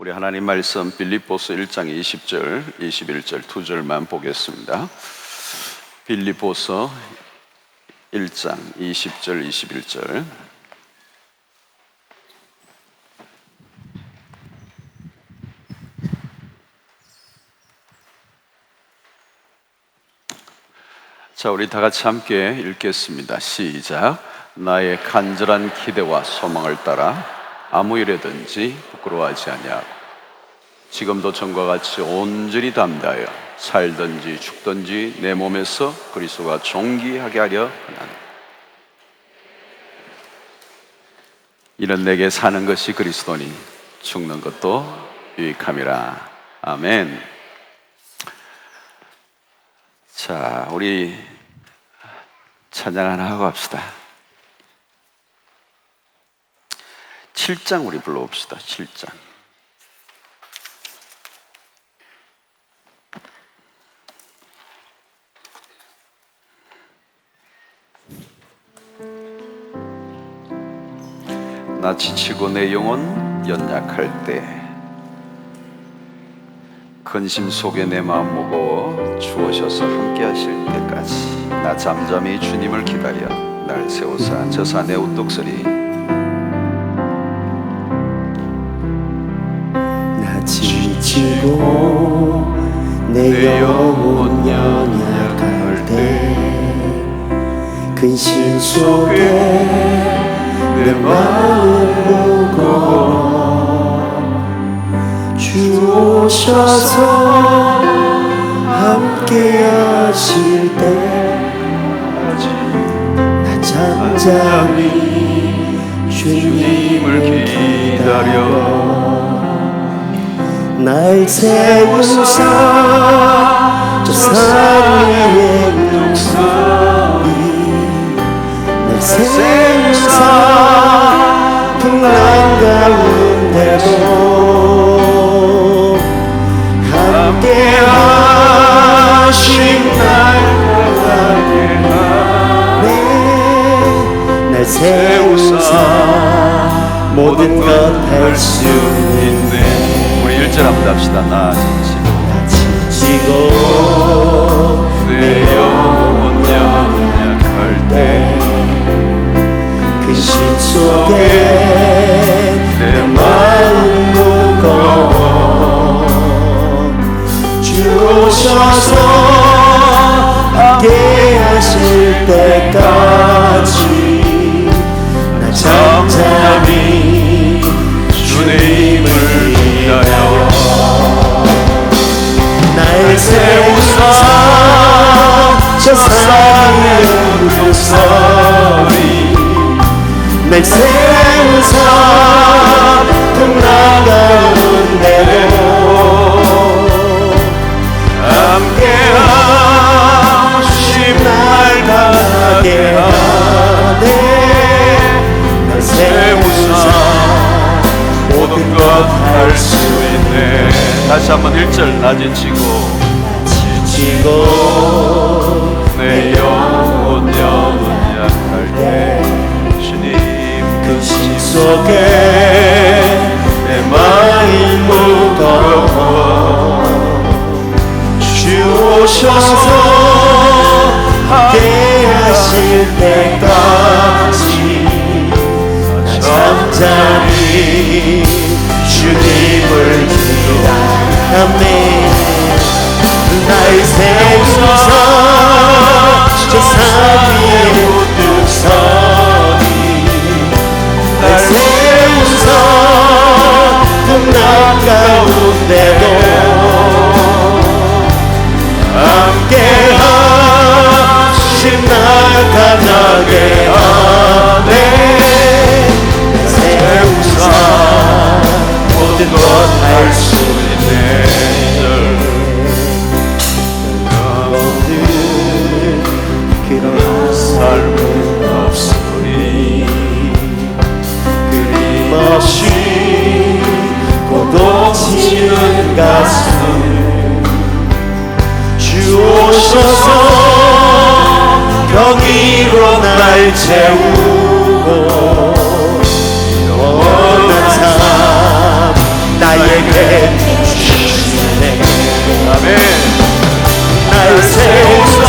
우리 하나님 말씀 빌립보서 1장 20절, 21절 두 절만 보겠습니다. 빌립보서 1장 20절, 21절. 자, 우리 다 같이 함께 읽겠습니다. 시작. 나의 간절한 기대와 소망을 따라 아무 일에든지 부끄러워하지 아니하고 지금도 전과 같이 온전히 담대하여 살든지 죽든지 내 몸에서 그리스도가 존귀하게 하려 하나니 이는 내게 사는 것이 그리스도니 죽는 것도 유익함이라. 아멘. 자, 우리 찬양 하나 하고 합시다. 7장 우리 불러봅시다. 7장. 나 지치고 내 영혼 연약할 때 근심 속에 내 마음 무거워 주오셔서 함께 하실 때까지 나 잠잠히 주님을 기다려 날 세우사 저 산의 우뚝서리 지치고 내 영혼 연약할 때 근심 속에 내 마음 무거워 주 오셔서 함께 하실 때 나 잠잠히 주님을 기다려 날 세우사 저 산 위에 우뚝서리 날 세우사 풍랑 가운데도 함께 하신 날 가게 하네 날 세우사 모든 것 할 수 있네. 1절 한번 합시다. 나 지치고 내 영혼 연약할 때 근심 속에 내 마음 무거워 주 오셔서 함께 하실 때까지 나 잠잠히 주님을 기다려 날 세우사 저 산의 우뚝서리 날 세우사 풍랑 가운데로 함께 하신 날 가게 하네 날 세우사 모든 것 할 수 있네. 다시 한번 1절. 나 지치고 내 영혼 연약할 때 주님 근심 속에 내 마음 무거워 주 오셔서 함께 하실 때까지 잠잠히 주님을 기다리네 날 세우사 저 산 위에 우뚝서리 날 세우사 풍랑 가운데도 함께 하신 날 가나게 하네 세우사 모든 것 할 수 있네. 너는 그런 삶은 없으니 끊임없이 고독치는 가슴 주 오셔서 병이로 날 채우고 영원한 삶 나의 내게 주시네. 아멘. 날 세우사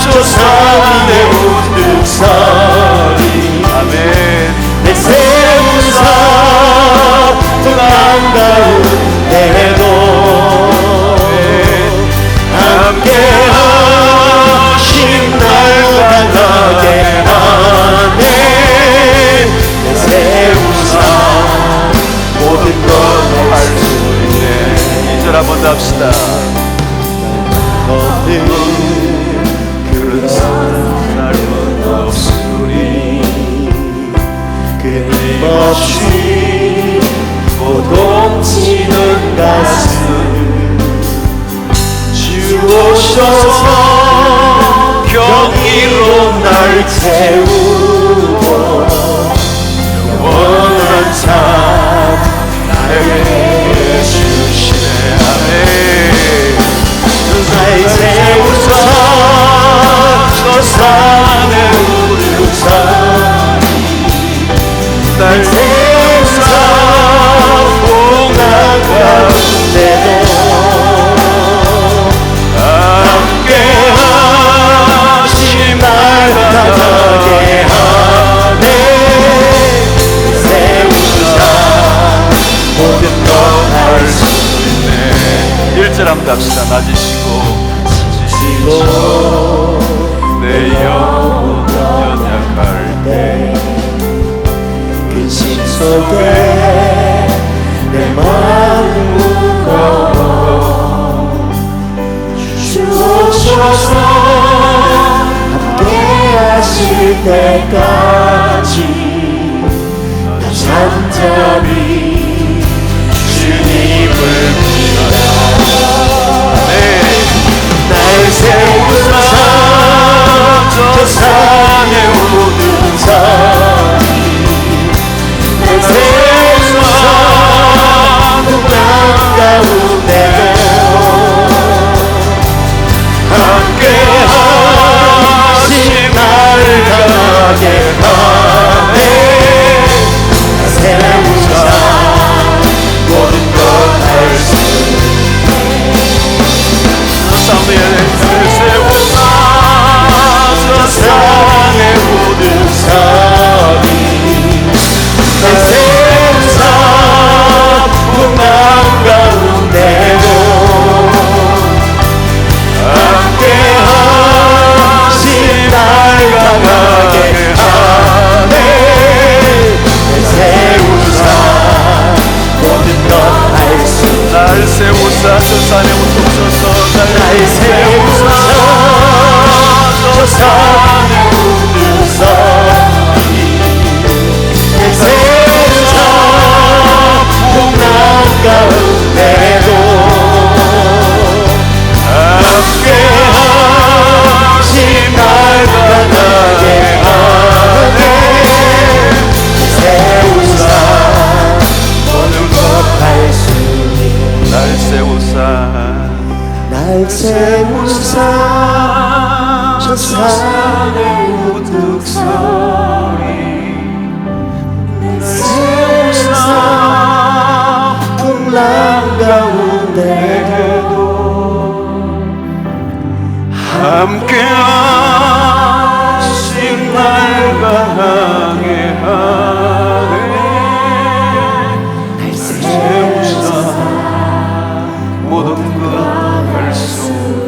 저 산에 우뚝서리. 아멘. 날 세우사 그 한가운데도 함께하신 날 강하게 하네. 날 세우사 모든 것 할 수 있네. 2절 한번 더 합시다. 없는 그런 삶은 없으리. 끊임없이 고동치는 가슴 주오셔서 경이로 날 채우고 영원한 삶 나에게 주시네. 아멘. 날 세우사 저 산에 우뚝서 날 세우사 고난 가운데도 함께하신 날 강하게 하네. 세우사 모든 것 할 수 있네. 1절 한번 합시다. 낮으시고 내 영혼 연약할 때 근심 속에 내 마음 무거워 주셔서 함께 하실 때까지 나 잠잠히 주님을 붙여라. 날 세우사 저 산에 우뚝서리. 날 세우사 고난 가운데도 함께하신 날 강하게 하네. 날 세우사 모든 것 할 수 날 세우사 저 산에 우뚝서리. 날 세우사 풍랑 가운데도 함께하신 날 강하게 하네. 날 세우사 모든 것 할 수 날 세우사 저 산에 우뚝서서 날 세우사 저 산에 우뚝서리. 날 세우사 풍랑 가운데도 함께하신 날 강하게 하네. 세우사 모든 것 할 수 있네. 날 세우사 날 세우사 저 산에 우뚝서리. 날 세우사 풍랑 가운데도 함께하신 날 강하게 하네. 날 세우사 모든 것 할 수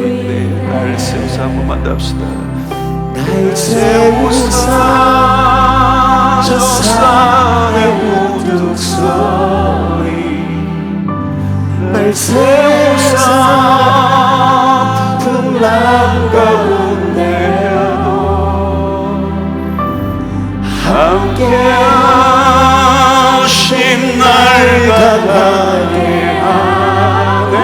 있네. 날 세우사 한 번만 더 합시다. 날 세우사 저 산에 우뚝서리. 날 세우사 풍랑 가운데도 함께하신 날 강하게 하네.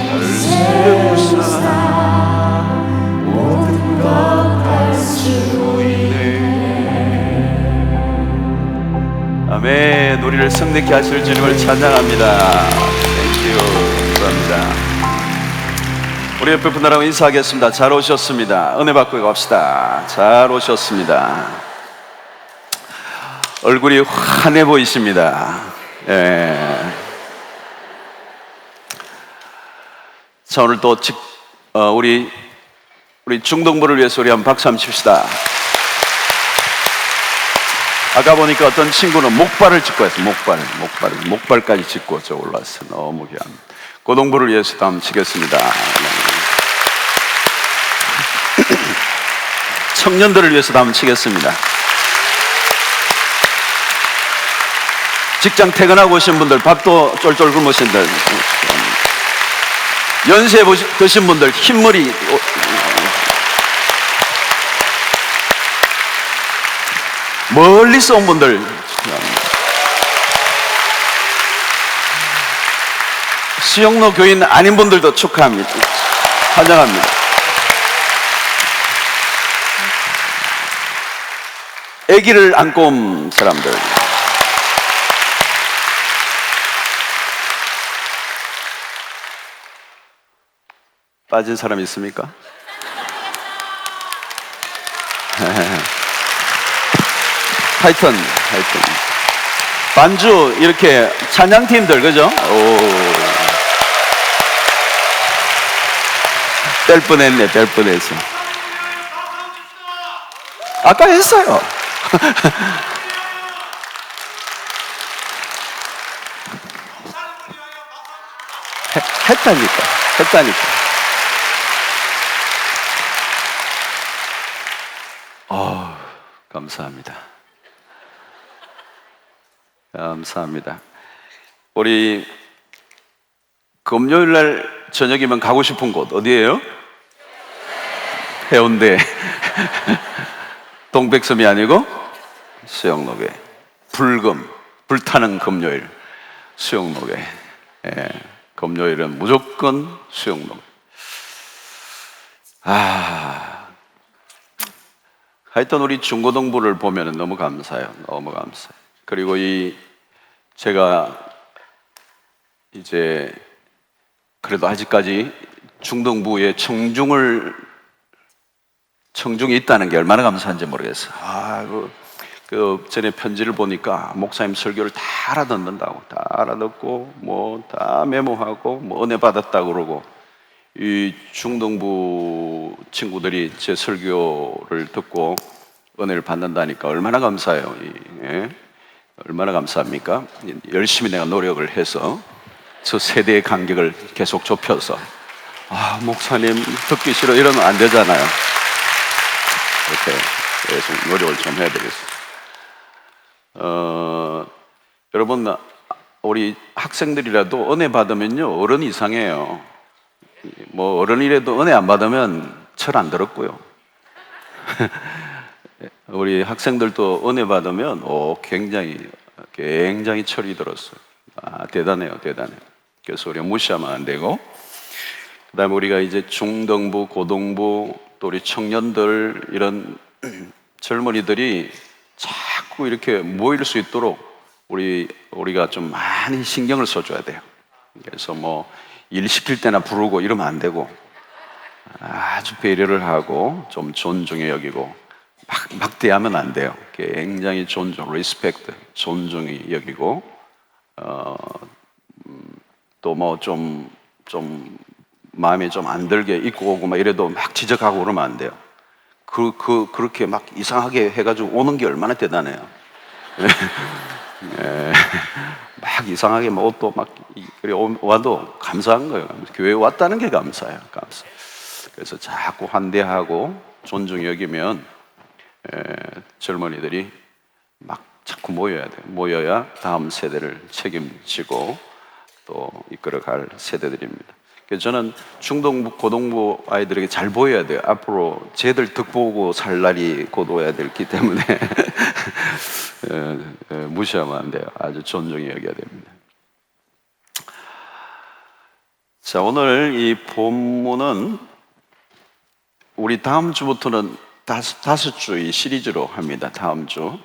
날 세우사 모든 것 할 수 있네. 아멘. 우리를 승리케 하실 주님을 찬양합니다. 땡큐. 감사합니다. 우리 옆에 분들하고 인사하겠습니다. 잘 오셨습니다. 은혜 받고 갑시다. 잘 오셨습니다. 얼굴이 환해 보이십니다. 예. 자, 오늘 또 우리 중동부를 위해서 우리 한번 박수 한번 칩시다. 아까 보니까 어떤 친구는 목발을 짚고 왔어요. 목발까지 짚고 저 올라왔어요. 너무 귀한. 고동부를 위해서도 한번 치겠습니다. 청년들을 위해서도 한번 치겠습니다. 직장 퇴근하고 오신 분들, 밥도 쫄쫄 굶으신 분들, 연세 드신 분들, 흰머리, 멀리서 온 분들, 수영로 교인 아닌 분들도 축하합니다. 환영합니다. 아기를 안고 온 사람들, 빠진 사람 있습니까? 하여튼 반주 이렇게 찬양팀들, 그죠? 뺄 뻔했어. 아까 했어요. 했다니까. 감사합니다. 우리 금요일 날 저녁이면 가고 싶은 곳 어디예요? 해운대. 동백섬이 아니고 수영로괴. 불타는 금요일 수영로괴. 예, 금요일은 무조건 수영로괴. 하여튼 우리 중고등부를 보면 너무 감사해요. 너무 감사해요. 그리고 제가 이제 그래도 아직까지 중동부에 청중이 있다는 게 얼마나 감사한지 모르겠어요. 그 전에 편지를 보니까 목사님 설교를 다 알아듣는다고, 다 알아듣고 뭐 다 메모하고 뭐 은혜 받았다고 그러고, 이 중동부 친구들이 제 설교를 듣고 은혜를 받는다니까 얼마나 감사해요. 예? 얼마나 감사합니까? 열심히 내가 노력을 해서 저 세대의 간격을 계속 좁혀서, 목사님 듣기 싫어 이러면 안 되잖아요. 이렇게 계속 노력을 좀 해야 되겠어요. 여러분, 우리 학생들이라도 은혜 받으면요 어른 이상해요. 뭐 어른이라도 은혜 안 받으면 철 안 들었고요. 우리 학생들도 은혜 받으면 굉장히 철이 들었어요. 대단해요. 그래서 우리가 무시하면 안 되고, 그 다음에 우리가 이제 중등부, 고등부, 또 우리 청년들, 이런 젊은이들이 자꾸 이렇게 모일 수 있도록 우리가 좀 많이 신경을 써줘야 돼요. 그래서 뭐 일 시킬 때나 부르고 이러면 안 되고, 아주 배려를 하고 좀 존중해 여기고, 막대하면 안 돼요. 굉장히 리스펙트, 존중히 여기고, 또 뭐 좀 마음에 좀 안 들게 입고 오고 막 이래도 막 지적하고 그러면 안 돼요. 그렇게 막 이상하게 해가지고 오는 게 얼마나 대단해요. 막 이상하게 막 옷도 막 와도 감사한 거예요. 교회에 왔다는 게 감사해요. 그래서 자꾸 환대하고 존중히 여기면 젊은이들이 막 자꾸 모여야 돼요. 모여야 다음 세대를 책임지고 또 이끌어갈 세대들입니다. 그래서 저는 중동부, 고동부 아이들에게 잘 보여야 돼요. 앞으로 쟤들 덕보고 살 날이 곧 오야 되기 때문에 무시하면 안 돼요. 아주 존중히 여겨야 됩니다. 자, 오늘 이 본문은 우리 다음 주부터는 다섯 주의 시리즈로 합니다. 다음 주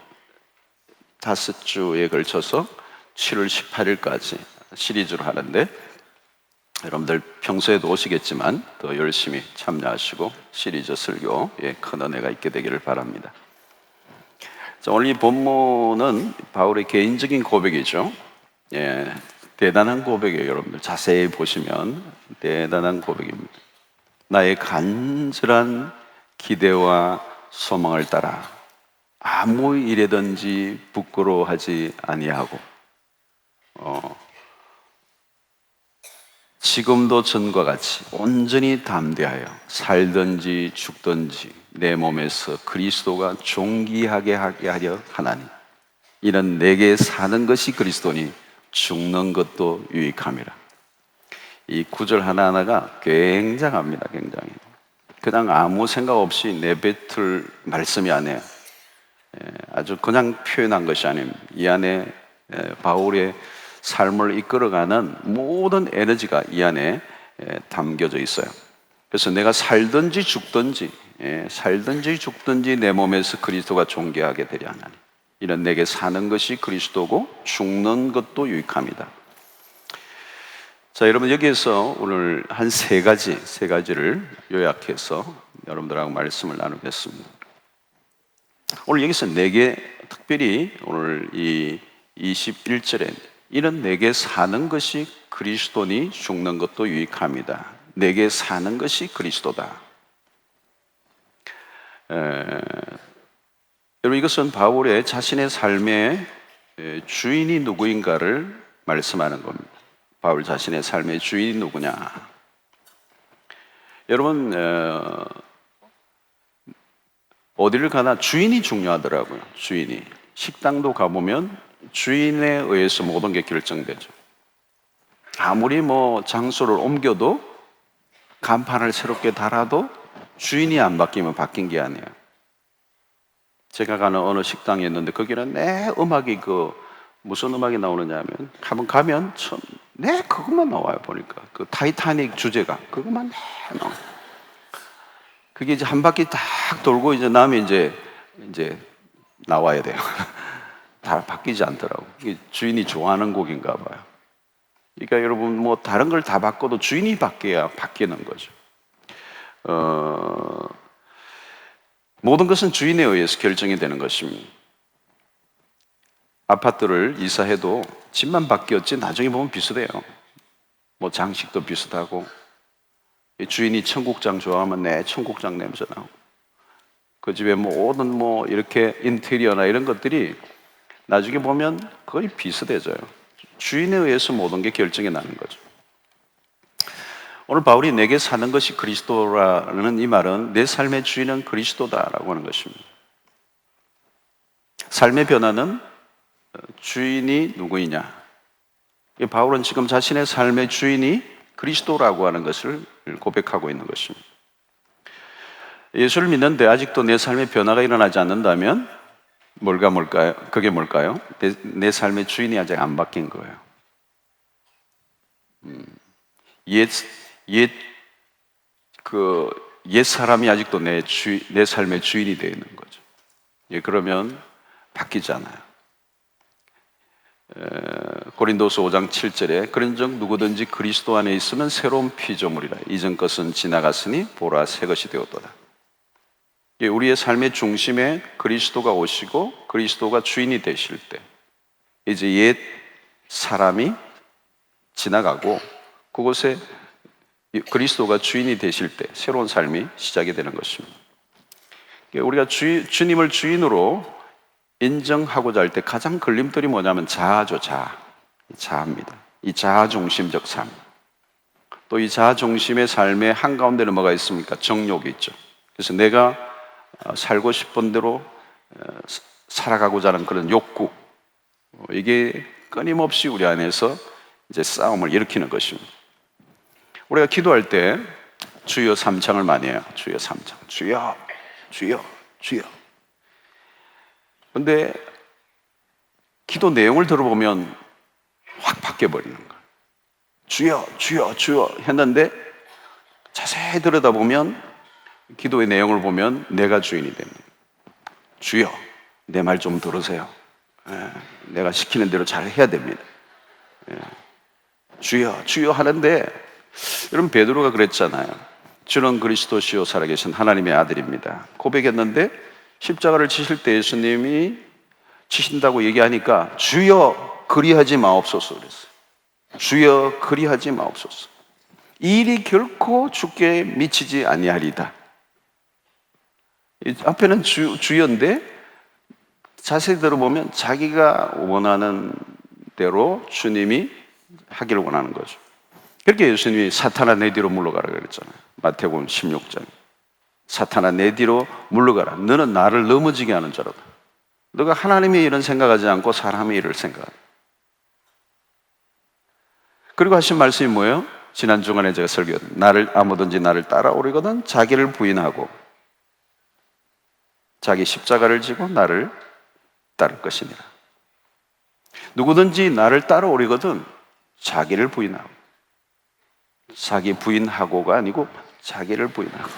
5주에 걸쳐서 7월 18일까지 시리즈로 하는데, 여러분들 평소에도 오시겠지만 더 열심히 참여하시고 시리즈 설교에 큰 은혜가 있게 되기를 바랍니다. 자, 오늘 이 본문은 바울의 개인적인 고백이죠. 예, 대단한 고백이에요. 여러분들 자세히 보시면 대단한 고백입니다. 나의 간절한 기대와 소망을 따라 아무 일이든지 부끄러워하지 아니하고 지금도 전과 같이 온전히 담대하여 살든지 죽든지 내 몸에서 그리스도가 존귀하게 하게 하려 하나니 이는 내게 사는 것이 그리스도니 죽는 것도 유익함이라. 이 구절 하나하나가 굉장합니다. 굉장히 그냥 아무 생각 없이 내뱉을 말씀이 아니에요. 아주 그냥 표현한 것이 아닙니다. 이 안에 바울의 삶을 이끌어가는 모든 에너지가 이 안에 담겨져 있어요. 그래서 내가 살든지 죽든지 내 몸에서 그리스도가 존귀하게 되려 하나니 이는 내게 사는 것이 그리스도고 죽는 것도 유익함이다. 자, 여러분 여기에서 오늘 한 세 가지를 요약해서 여러분들하고 말씀을 나누겠습니다. 오늘 여기서 내게 특별히 오늘 이 21절에 이는 내게 사는 것이 그리스도니 죽는 것도 유익함이다. 내게 사는 것이 그리스도다. 여러분 이것은 바울의 자신의 삶의 주인이 누구인가를 말씀하는 겁니다. 바울 자신의 삶의 주인이 누구냐? 여러분 어디를 가나 주인이 중요하더라고요. 주인이. 식당도 가보면 주인에 의해서 모든 게 결정되죠. 아무리 뭐 장소를 옮겨도 간판을 새롭게 달아도 주인이 안 바뀌면 바뀐 게 아니에요. 제가 가는 어느 식당이 있는데 거기는 내 음악이 무슨 음악이 나오느냐 하면 한번 가면 그것만 나와요. 보니까 그 타이타닉 주제가 그것만 나와요. 그게 이제 한 바퀴 딱 돌고 이제 나면 이제 나와야 돼요. 다 바뀌지 않더라고. 이게 주인이 좋아하는 곡인가 봐요. 그러니까 여러분 뭐 다른 걸 다 바꿔도 주인이 바뀌어야 바뀌는 거죠. 모든 것은 주인에 의해서 결정이 되는 것입니다. 아파트를 이사해도 집만 바뀌었지 나중에 보면 비슷해요. 뭐 장식도 비슷하고 주인이 청국장 좋아하면 내 청국장 냄새 나고 그 집에 모든 이렇게 인테리어나 이런 것들이 나중에 보면 거의 비슷해져요. 주인에 의해서 모든 게 결정이 나는 거죠. 오늘 바울이 내게 사는 것이 그리스도라는 이 말은 내 삶의 주인은 그리스도다라고 하는 것입니다. 삶의 변화는 주인이 누구이냐? 바울은 지금 자신의 삶의 주인이 그리스도라고 하는 것을 고백하고 있는 것입니다. 예수를 믿는데 아직도 내 삶의 변화가 일어나지 않는다면 뭘까요? 그게 뭘까요? 내 삶의 주인이 아직 안 바뀐 거예요. 옛 사람이 아직도 내 삶의 주인이 되어 있는 거죠. 그러면 바뀌지 않아요. 고린도서 5장 7절에 그런즉 누구든지 그리스도 안에 있으면 새로운 피조물이라 이전 것은 지나갔으니 보라 새 것이 되었도다. 우리의 삶의 중심에 그리스도가 오시고 그리스도가 주인이 되실 때 이제 옛 사람이 지나가고 그곳에 그리스도가 주인이 되실 때 새로운 삶이 시작이 되는 것입니다. 우리가 주님을 주인으로 인정하고자 할 때 가장 걸림돌이 뭐냐면 자아죠. 자아입니다. 이 자아중심적 삶. 또 이 자아중심의 삶의 한가운데는 뭐가 있습니까? 정욕이 있죠. 그래서 내가 살고 싶은 대로 살아가고자 하는 그런 욕구, 이게 끊임없이 우리 안에서 이제 싸움을 일으키는 것입니다. 우리가 기도할 때 주여 삼창을 많이 해요. 주여 삼창. 주여, 주여, 주여. 근데 기도 내용을 들어보면 확 바뀌어버리는 거예요. 주여, 주여, 주여 했는데 자세히 들여다보면 기도의 내용을 보면 내가 주인이 됩니다. 주여, 내 말 좀 들으세요. 내가 시키는 대로 잘 해야 됩니다. 주여, 주여 하는데 여러분 베드로가 그랬잖아요. 주는 그리스도시요 살아계신 하나님의 아들입니다. 고백했는데 십자가를 지실 때 예수님이 치신다고 얘기하니까 주여 그리하지 마옵소서 그랬어요. 주여 그리하지 마옵소서. 이 일이 결코 주께 미치지 아니하리다. 이 앞에는 주여인데 자세히 들어보면 자기가 원하는 대로 주님이 하기를 원하는 거죠. 그렇게 예수님이 사탄아 내 뒤로 물러가라 그랬잖아요. 마태복음 16장. 사탄아 내 뒤로 물러가라. 너는 나를 넘어지게 하는 자로다. 너가 하나님의 일은 생각하지 않고 사람의 일을 생각한다. 그리고 하신 말씀이 뭐예요? 지난 주간에 제가 설교했던 아무든지 나를 따라오려거든 자기를 부인하고 자기 십자가를 지고 나를 따를 것이니라. 누구든지 나를 따라오려거든 자기를 부인하고, 자기 부인하고가 아니고 자기를 부인하고.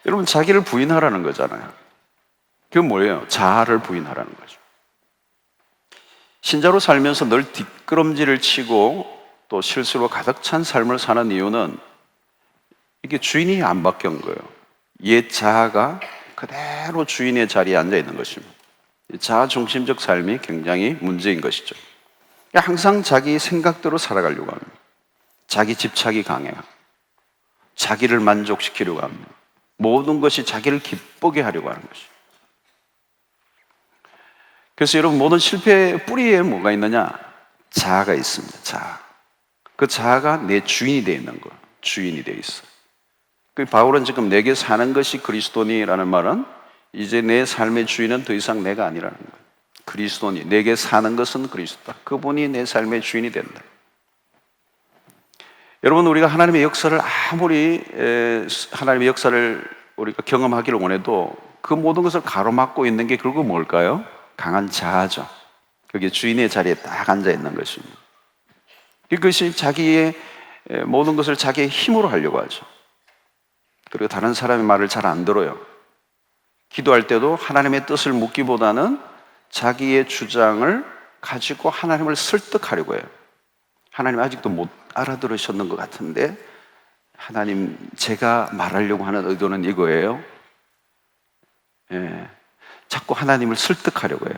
여러분, 자기를 부인하라는 거잖아요. 그게 뭐예요? 자아를 부인하라는 거죠. 신자로 살면서 늘 뒷걸음질을 치고 또 실수로 가득 찬 삶을 사는 이유는 이게 주인이 안 바뀐 거예요. 옛 자아가 그대로 주인의 자리에 앉아 있는 것입니다. 자아 중심적 삶이 굉장히 문제인 것이죠. 항상 자기 생각대로 살아가려고 합니다. 자기 집착이 강해요. 자기를 만족시키려고 합니다. 모든 것이 자기를 기쁘게 하려고 하는 것이죠. 그래서 여러분, 모든 실패의 뿌리에 뭐가 있느냐? 자아가 있습니다. 자아. 그 자아가 내 주인이 되어 있는 거예요. 주인이 되어 있어요. 그 바울은 지금 내게 사는 것이 그리스도니라는 말은 이제 내 삶의 주인은 더 이상 내가 아니라는 거예요. 그리스도니, 내게 사는 것은 그리스도다. 그분이 내 삶의 주인이 된다. 여러분, 우리가 하나님의 역사를 아무리 하나님의 역사를 우리가 경험하기를 원해도 그 모든 것을 가로막고 있는 게 결국 뭘까요? 강한 자아죠. 그게 주인의 자리에 딱 앉아 있는 것입니다. 이것이 자기의 모든 것을 자기의 힘으로 하려고 하죠. 그리고 다른 사람의 말을 잘 안 들어요. 기도할 때도 하나님의 뜻을 묻기보다는 자기의 주장을 가지고 하나님을 설득하려고 해요. 하나님 아직도 못 알아들으셨는 것 같은데 하나님, 제가 말하려고 하는 의도는 이거예요. 자꾸 하나님을 설득하려고 해요.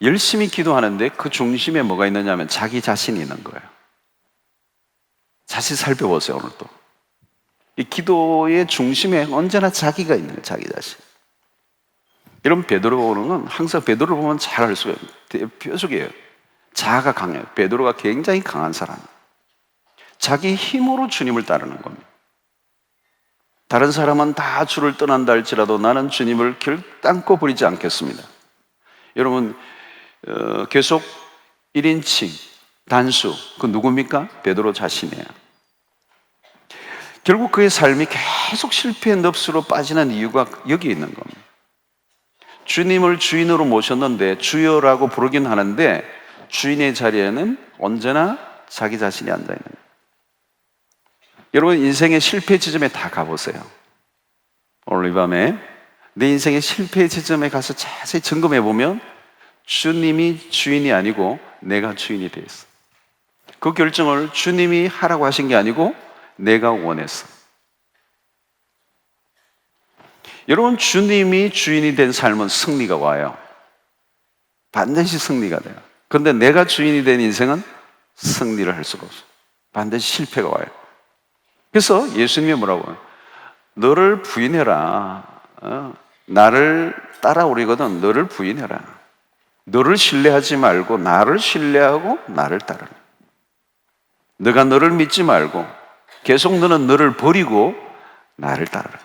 열심히 기도하는데 그 중심에 뭐가 있느냐 하면 자기 자신이 있는 거예요. 자신 살펴보세요. 오늘도 이 기도의 중심에 언제나 자기가 있는 거예요. 자기 자신. 이런 베드로는 항상 베드로를 보면 잘 알 수가 있어요. 대표적이에요. 자아가 강해요. 베드로가 굉장히 강한 사람이에요. 자기 힘으로 주님을 따르는 겁니다. 다른 사람은 다 주를 떠난다 할지라도 나는 주님을 결단코 버리지 않겠습니다. 여러분, 계속 1인칭, 단수, 그 누굽니까? 베드로 자신이에요. 결국 그의 삶이 계속 실패의 늪으로 빠지는 이유가 여기 있는 겁니다. 주님을 주인으로 모셨는데 주여라고 부르긴 하는데 주인의 자리에는 언제나 자기 자신이 앉아 있는 거예요. 여러분, 인생의 실패 지점에 다 가보세요. 오늘 이 밤에 내 인생의 실패 지점에 가서 자세히 점검해 보면 주님이 주인이 아니고 내가 주인이 되어 있어. 그 결정을 주님이 하라고 하신 게 아니고 내가 원했어. 여러분, 주님이 주인이 된 삶은 승리가 와요. 반드시 승리가 돼요. 그런데 내가 주인이 된 인생은 승리를 할 수가 없어. 반드시 실패가 와요. 그래서 예수님이 뭐라고 해요? 너를 부인해라. 나를 따라오려거든 너를 부인해라. 너를 신뢰하지 말고 나를 신뢰하고 나를 따르라. 너가 너를 믿지 말고 계속 너는 너를 버리고 나를 따르라.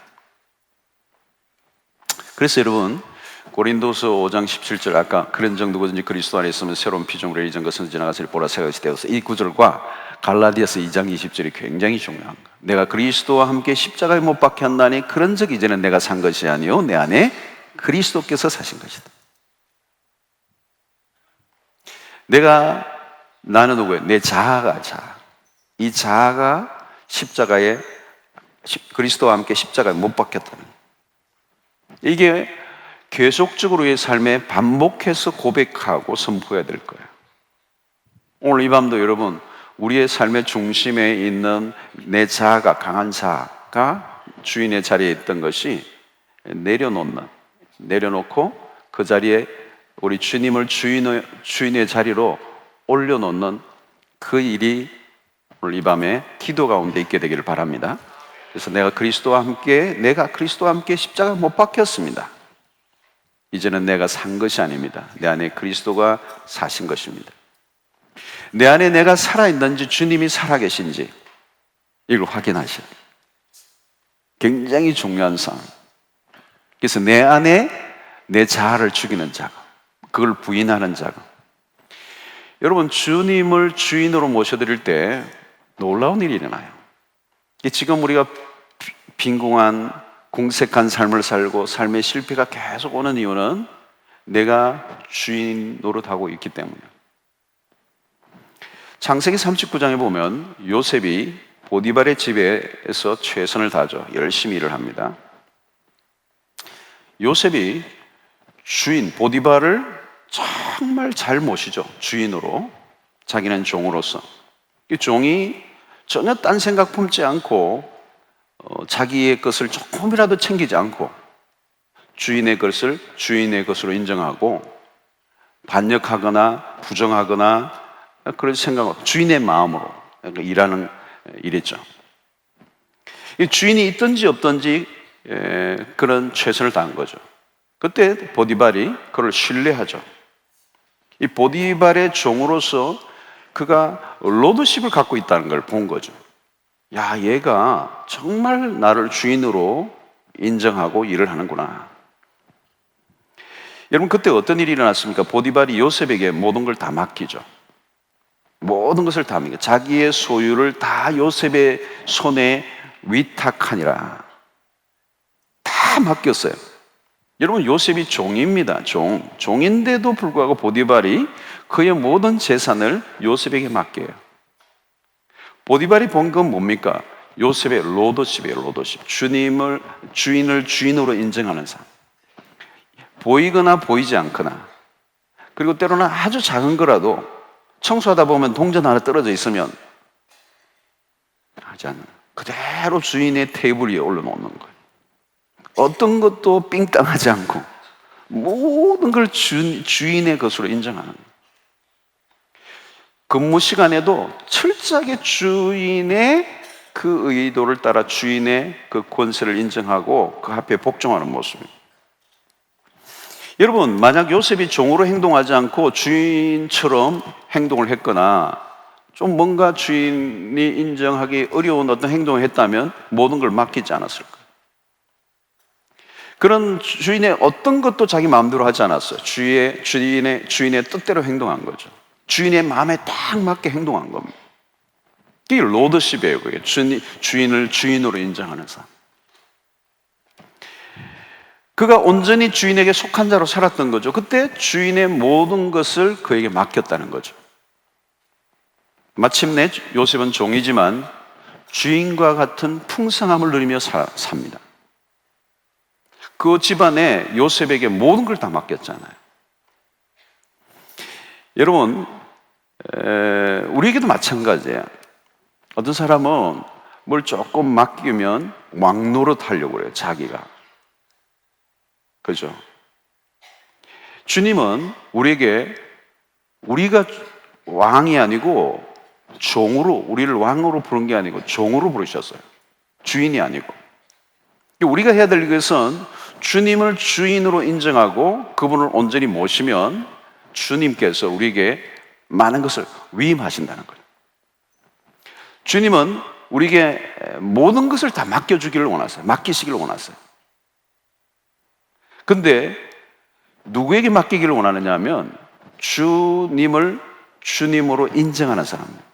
그래서 여러분, 고린도서 5장 17절, 아까 그런 정 누구든지 그리스도 안에 있으면 새로운 피조물의 이전 것은 지나가시리 보라 새 것이 되어서, 이 구절과 갈라디아서 2장 20절이 굉장히 중요한 거예요. 내가 그리스도와 함께 십자가에 못 박혔나니 그런즉 이제는 내가 산 것이 아니요 내 안에 그리스도께서 사신 것이다. 나는 누구예요? 내 자아가 자아. 이 자아가 십자가에 그리스도와 함께 십자가에 못 박혔다는 거예요. 이게 계속적으로 의 삶에 반복해서 고백하고 선포해야 될 거예요. 오늘 이 밤도 여러분, 우리의 삶의 중심에 있는 내 자아가, 강한 자아가 주인의 자리에 있던 것이 내려놓고 그 자리에 우리 주님을 주인의 자리로 올려놓는 그 일이 오늘 이 밤에 기도 가운데 있게 되기를 바랍니다. 그래서 내가 그리스도와 함께 십자가 못 박혔습니다. 이제는 내가 산 것이 아닙니다. 내 안에 그리스도가 사신 것입니다. 내 안에 내가 살아있는지, 주님이 살아계신지 이걸 확인하셔야 돼요. 굉장히 중요한 상황. 그래서 내 안에 내 자아를 죽이는 작업, 그걸 부인하는 작업. 여러분, 주님을 주인으로 모셔드릴 때 놀라운 일이 일어나요. 지금 우리가 빈궁한 궁색한 삶을 살고 삶의 실패가 계속 오는 이유는 내가 주인 노릇하고 있기 때문이에요. 창세기 39장에 보면 요셉이 보디발의 집에서 최선을 다하죠. 열심히 일을 합니다. 요셉이 주인 보디발을 정말 잘 모시죠. 주인으로, 자기는 종으로서. 이 종이 전혀 딴 생각 품지 않고 자기의 것을 조금이라도 챙기지 않고 주인의 것을 주인의 것으로 인정하고 반역하거나 부정하거나 그런 생각을 주인의 마음으로 일하는 일이죠. 주인이 있든지 없든지 그런 최선을 다한 거죠. 그때 보디발이 그를 신뢰하죠. 이 보디발의 종으로서 그가 로드십을 갖고 있다는 걸 본 거죠. 야, 얘가 정말 나를 주인으로 인정하고 일을 하는구나. 여러분, 그때 어떤 일이 일어났습니까? 보디발이 요셉에게 모든 걸 다 맡기죠. 모든 것을 다 맡겨. 자기의 소유를 다 요셉의 손에 위탁하니라. 다 맡겼어요. 여러분, 요셉이 종입니다. 종인데도 불구하고 보디발이 그의 모든 재산을 요셉에게 맡겨요. 보디발이 본 건 뭡니까? 요셉의 로더십이에요. 로더십. 주인을 주인으로 인정하는 삶. 보이거나 보이지 않거나, 그리고 때로는 아주 작은 거라도 청소하다 보면 동전 하나 떨어져 있으면 하지 않는, 그대로 주인의 테이블 위에 올려놓는 거예요. 어떤 것도 삥땅하지 않고 모든 걸 주인의 것으로 인정하는 거예요. 근무 시간에도 철저하게 주인의 그 의도를 따라 주인의 그 권세를 인정하고 그 앞에 복종하는 모습입니다. 여러분, 만약 요셉이 종으로 행동하지 않고 주인처럼 행동을 했거나 좀 뭔가 주인이 인정하기 어려운 어떤 행동을 했다면 모든 걸 맡기지 않았을 거예요. 그런 주인의 어떤 것도 자기 마음대로 하지 않았어요. 주인의 뜻대로 행동한 거죠. 주인의 마음에 딱 맞게 행동한 겁니다. 이게 로더십이에요. 그게 주인을 주인으로 인정하는 삶. 그가 온전히 주인에게 속한 자로 살았던 거죠. 그때 주인의 모든 것을 그에게 맡겼다는 거죠. 마침내 요셉은 종이지만 주인과 같은 풍성함을 누리며 삽니다. 그 집안에 요셉에게 모든 걸 다 맡겼잖아요. 여러분, 우리에게도 마찬가지예요. 어떤 사람은 뭘 조금 맡기면 왕노릇 하려고 그래요. 자기가. 그죠? 주님은 우리가 왕이 아니고 종으로, 우리를 왕으로 부른 게 아니고 종으로 부르셨어요. 주인이 아니고. 우리가 해야 될 것은 주님을 주인으로 인정하고 그분을 온전히 모시면 주님께서 우리에게 많은 것을 위임하신다는 거예요. 주님은 우리에게 모든 것을 다 맡겨주기를 원하세요. 맡기시기를 원하세요. 근데 누구에게 맡기기를 원하느냐 하면 주님을 주님으로 인정하는 사람입니다.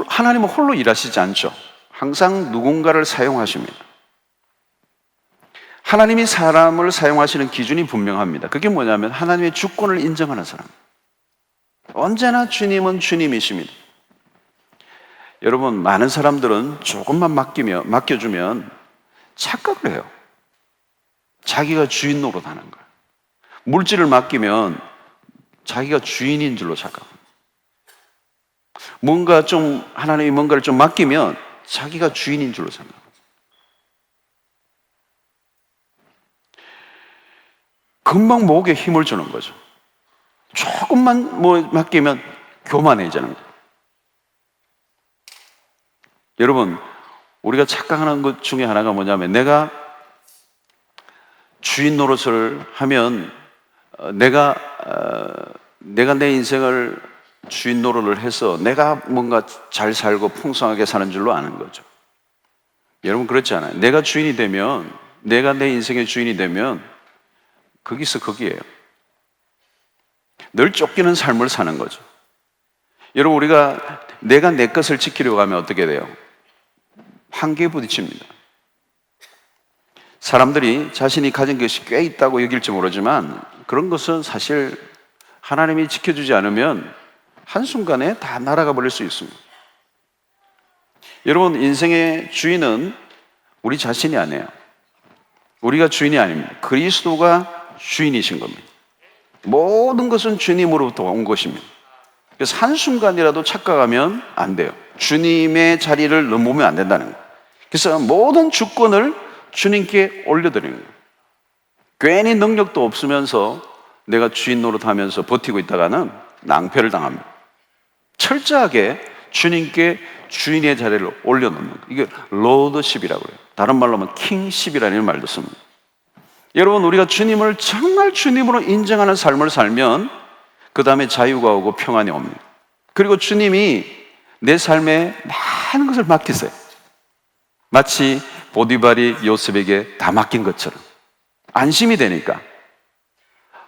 하나님은 홀로 일하시지 않죠. 항상 누군가를 사용하십니다. 하나님이 사람을 사용하시는 기준이 분명합니다. 그게 뭐냐면 하나님의 주권을 인정하는 사람. 언제나 주님은 주님이십니다. 여러분, 많은 사람들은 조금만 맡겨주면 착각을 해요. 자기가 주인 노릇하는 거예요. 물질을 맡기면 자기가 주인인 줄로 착각합니다. 뭔가 좀 하나님이 뭔가를 좀 맡기면 자기가 주인인 줄로 생각합니다. 금방 목에 힘을 주는 거죠. 조금만 뭐 맡기면 교만해지는 거예요. 여러분, 우리가 착각하는 것 중에 하나가 뭐냐면, 내가 주인 노릇을 하면 내가 내 인생을 주인 노릇을 해서 내가 뭔가 잘 살고 풍성하게 사는 줄로 아는 거죠. 여러분, 그렇지 않아요. 내가 주인이 되면, 내가 내 인생의 주인이 되면 거기서 거기에요. 늘 쫓기는 삶을 사는 거죠. 여러분, 우리가 내가 내 것을 지키려고 하면 어떻게 돼요? 한계에 부딪힙니다. 사람들이 자신이 가진 것이 꽤 있다고 여길지 모르지만 그런 것은 사실 하나님이 지켜주지 않으면 한순간에 다 날아가 버릴 수 있습니다. 여러분, 인생의 주인은 우리 자신이 아니에요. 우리가 주인이 아닙니다. 그리스도가 주인이신 겁니다. 모든 것은 주님으로부터 온 것입니다. 그래서 한순간이라도 착각하면 안 돼요. 주님의 자리를 넘보면 안 된다는 거예요. 그래서 모든 주권을 주님께 올려드리는 거예요. 괜히 능력도 없으면서 내가 주인 노릇하면서 버티고 있다가는 낭패를 당합니다. 철저하게 주님께 주인의 자리를 올려놓는 거예요. 이게 로드십이라고 그래요. 다른 말로 하면 킹십이라는 말도 씁니다. 여러분, 우리가 주님을 정말 주님으로 인정하는 삶을 살면 그 다음에 자유가 오고 평안이 옵니다. 그리고 주님이 내 삶에 많은 것을 맡기세요. 마치 보디발이 요셉에게 다 맡긴 것처럼 안심이 되니까.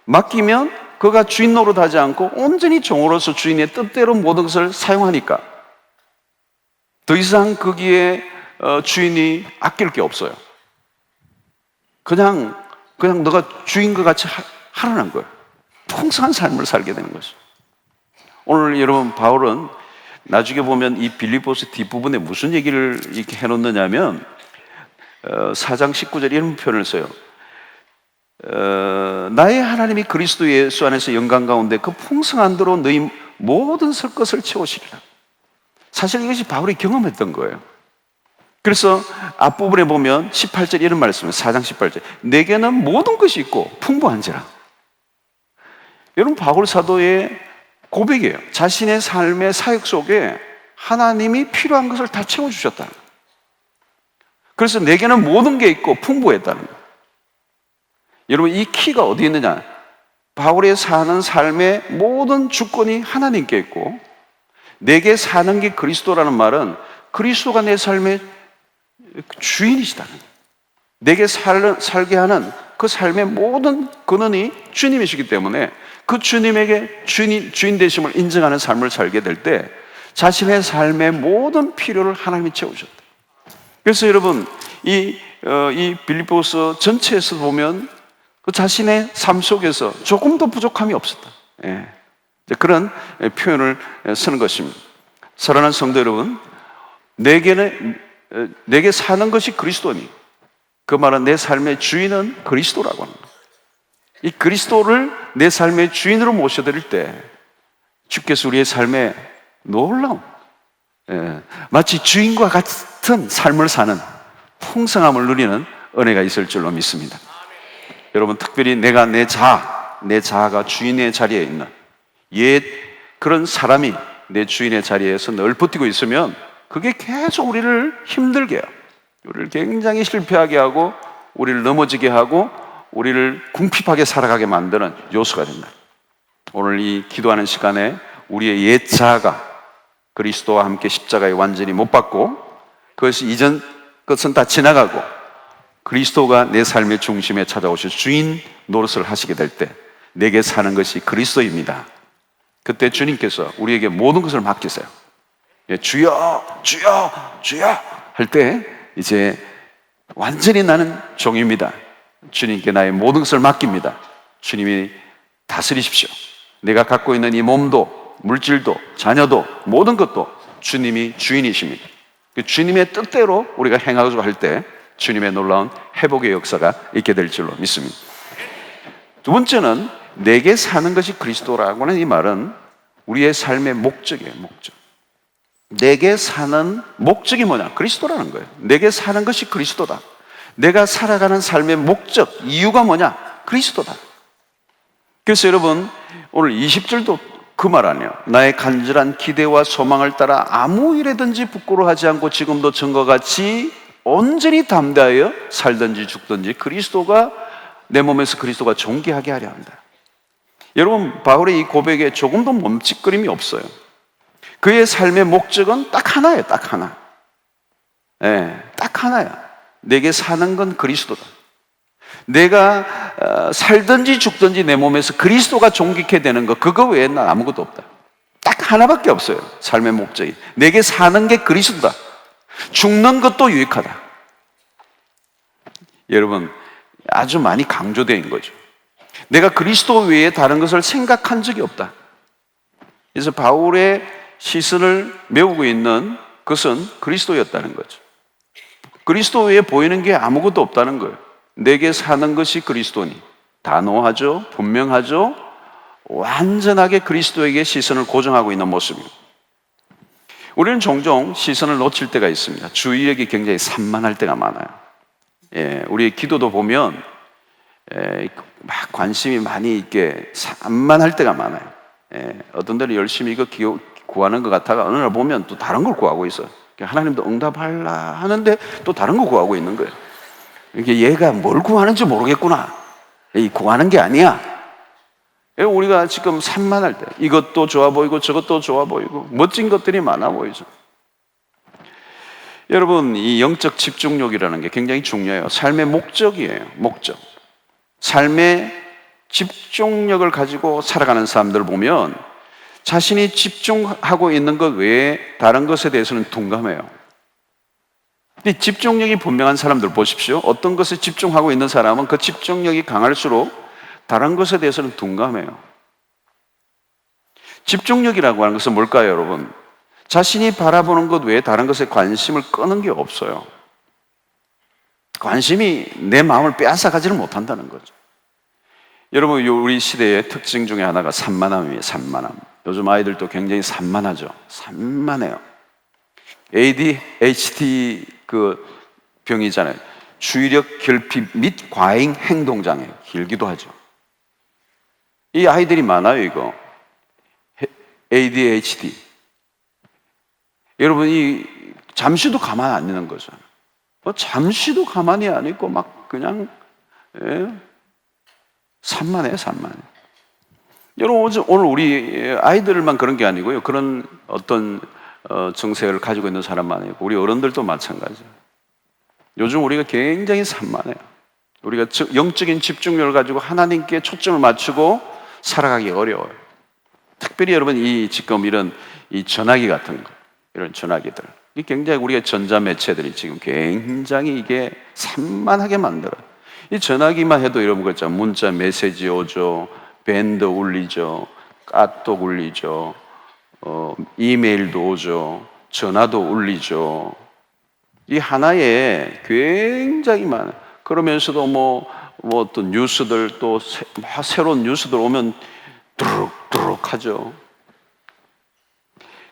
맡기면 그가 주인 노릇하지 않고 온전히 종으로서 주인의 뜻대로 모든 것을 사용하니까 더 이상 거기에 주인이 아낄 게 없어요. 그냥 너가 주인과 같이 하라는 거예요. 풍성한 삶을 살게 되는 것이죠. 오늘 여러분, 바울은 나중에 보면 이 빌립보서 뒷부분에 무슨 얘기를 이렇게 해놓느냐면 4장 19절 이런 표현을 써요. 나의 하나님이 그리스도 예수 안에서 영광 가운데 그 풍성한 대로 너희 모든 설 것을 채우시리라. 사실 이것이 바울이 경험했던 거예요. 그래서 앞부분에 보면 18절 이런 말씀을 4장 18절 내게는 모든 것이 있고 풍부한지라. 여러분, 바울 사도의 고백이에요. 자신의 삶의 사역 속에 하나님이 필요한 것을 다 채워주셨다는 거예요. 그래서 내게는 모든 게 있고 풍부했다는 거예요. 여러분, 이 키가 어디 있느냐? 바울의 사는 삶의 모든 주권이 하나님께 있고, 내게 사는 게 그리스도라는 말은 그리스도가 내 삶의 주인이시다는 거예요. 내게 살게 하는 그 삶의 모든 근원이 주님이시기 때문에 그 주님에게 주인 되심을 인정하는 삶을 살게 될 때 자신의 삶의 모든 필요를 하나님이 채우셨다. 그래서 여러분, 이 빌립보서 전체에서 보면 그 자신의 삶 속에서 조금도 부족함이 없었다. 예. 그런 표현을 쓰는 것입니다. 사랑하는 성도 여러분, 내게 사는 것이 그리스도니, 그 말은 내 삶의 주인은 그리스도라고 하는 거예요. 이 그리스도를 내 삶의 주인으로 모셔드릴 때 주께서 우리의 삶에 놀라운, 마치 주인과 같은 삶을 사는 풍성함을 누리는 은혜가 있을 줄로 믿습니다. 여러분, 특별히 내가 내 자아가 주인의 자리에 있는 그런 사람이 내 주인의 자리에서 늘 버티고 있으면 그게 계속 우리를 힘들게 해요. 우리를 굉장히 실패하게 하고 우리를 넘어지게 하고 우리를 궁핍하게 살아가게 만드는 요소가 된다. 오늘 이 기도하는 시간에 우리의 옛 자아가 그리스도와 함께 십자가에 완전히 못 박고 그것이 이전 것은 다 지나가고 그리스도가 내 삶의 중심에 찾아오셔 주인 노릇을 하시게 될 때 내게 사는 것이 그리스도입니다. 그때 주님께서 우리에게 모든 것을 맡기세요. 주여 주여 주여 할 때 이제 완전히 나는 종입니다. 주님께 나의 모든 것을 맡깁니다. 주님이 다스리십시오. 내가 갖고 있는 이 몸도 물질도 자녀도 모든 것도 주님이 주인이십니다. 주님의 뜻대로 우리가 행하고 할 때 주님의 놀라운 회복의 역사가 있게 될 줄로 믿습니다. 두 번째는 내게 사는 것이 그리스도라고 하는 이 말은 우리의 삶의 목적이에요. 목적. 내게 사는 목적이 뭐냐? 그리스도라는 거예요. 내게 사는 것이 그리스도다. 내가 살아가는 삶의 목적, 이유가 뭐냐? 그리스도다. 그래서 여러분, 오늘 20절도 그 말 아니에요. 나의 간절한 기대와 소망을 따라 아무 일에든지 부끄러워하지 않고 지금도 전과 같이 온전히 담대하여 살든지 죽든지 그리스도가 내 몸에서 그리스도가 존귀하게 하려 한다. 여러분, 바울의 이 고백에 조금도 멈칫거림이 없어요. 그의 삶의 목적은 딱 하나예요. 딱 하나. 딱 하나야. 내게 사는 건 그리스도다. 내가 살든지 죽든지 내 몸에서 그리스도가 존귀케 되는 것, 그거 외에는 아무것도 없다. 딱 하나밖에 없어요. 삶의 목적이. 내게 사는 게 그리스도다. 죽는 것도 유익하다. 여러분, 아주 많이 강조된 거죠. 내가 그리스도 외에 다른 것을 생각한 적이 없다. 그래서 바울의 시선을 메우고 있는 것은 그리스도였다는 거죠. 그리스도 외에 보이는 게 아무것도 없다는 거예요. 내게 사는 것이 그리스도니. 단호하죠, 분명하죠, 완전하게 그리스도에게 시선을 고정하고 있는 모습입니다. 우리는 종종 시선을 놓칠 때가 있습니다. 주의력이 굉장히 산만할 때가 많아요. 우리 기도도 보면 막 관심이 많이 있게 산만할 때가 많아요. 어떤 데는 열심히 이거 구하는 것 같다가 어느 날 보면 또 다른 걸 구하고 있어요. 하나님도 응답하려 하는데 또 다른 거 구하고 있는 거예요. 이게 얘가 뭘 구하는지 모르겠구나. 이 구하는 게 아니야. 우리가 지금 산만할 때 이것도 좋아 보이고 저것도 좋아 보이고 멋진 것들이 많아 보이죠. 여러분, 이 영적 집중력이라는 게 굉장히 중요해요. 삶의 목적이에요. 목적. 삶의 집중력을 가지고 살아가는 사람들을 보면 자신이 집중하고 있는 것 외에 다른 것에 대해서는 둔감해요. 근데 집중력이 분명한 사람들 보십시오. 어떤 것에 집중하고 있는 사람은 그 집중력이 강할수록 다른 것에 대해서는 둔감해요. 집중력이라고 하는 것은 뭘까요, 여러분? 자신이 바라보는 것 외에 다른 것에 관심을 끄는 게 없어요. 관심이 내 마음을 빼앗아가지를 못한다는 거죠. 여러분, 우리 시대의 특징 중에 하나가 산만함이에요. 산만함. 요즘 아이들도 굉장히 산만하죠. 산만해요. ADHD 그 병이잖아요. 주의력 결핍 및 과잉 행동장애. 길기도 하죠. 이 아이들이 많아요, 이거. ADHD. 여러분이 잠시도 가만 안 있는 거죠. 잠시도 가만히 안 있고 막 그냥 산만해요, 산만해. 여러분, 오늘 우리 아이들만 그런 게 아니고요. 그런 어떤 정세를 가지고 있는 사람만 아니고 우리 어른들도 마찬가지예요. 요즘 우리가 굉장히 산만해요. 우리가 영적인 집중력을 가지고 하나님께 초점을 맞추고 살아가기 어려워요. 특별히 여러분, 지금 이런 전화기 같은 거, 이런 전화기들, 이 굉장히 우리가 전자매체들이 지금 굉장히 이게 산만하게 만들어요. 이 전화기만 해도 여러분 그렇죠. 문자 메시지 오죠, 밴드 울리죠, 카톡 울리죠, 이메일도 오죠, 전화도 울리죠. 이 하나에 굉장히 많아요. 그러면서도 뭐 어떤 뉴스들 또 새로운 뉴스들 오면 뚜룩뚜룩 하죠.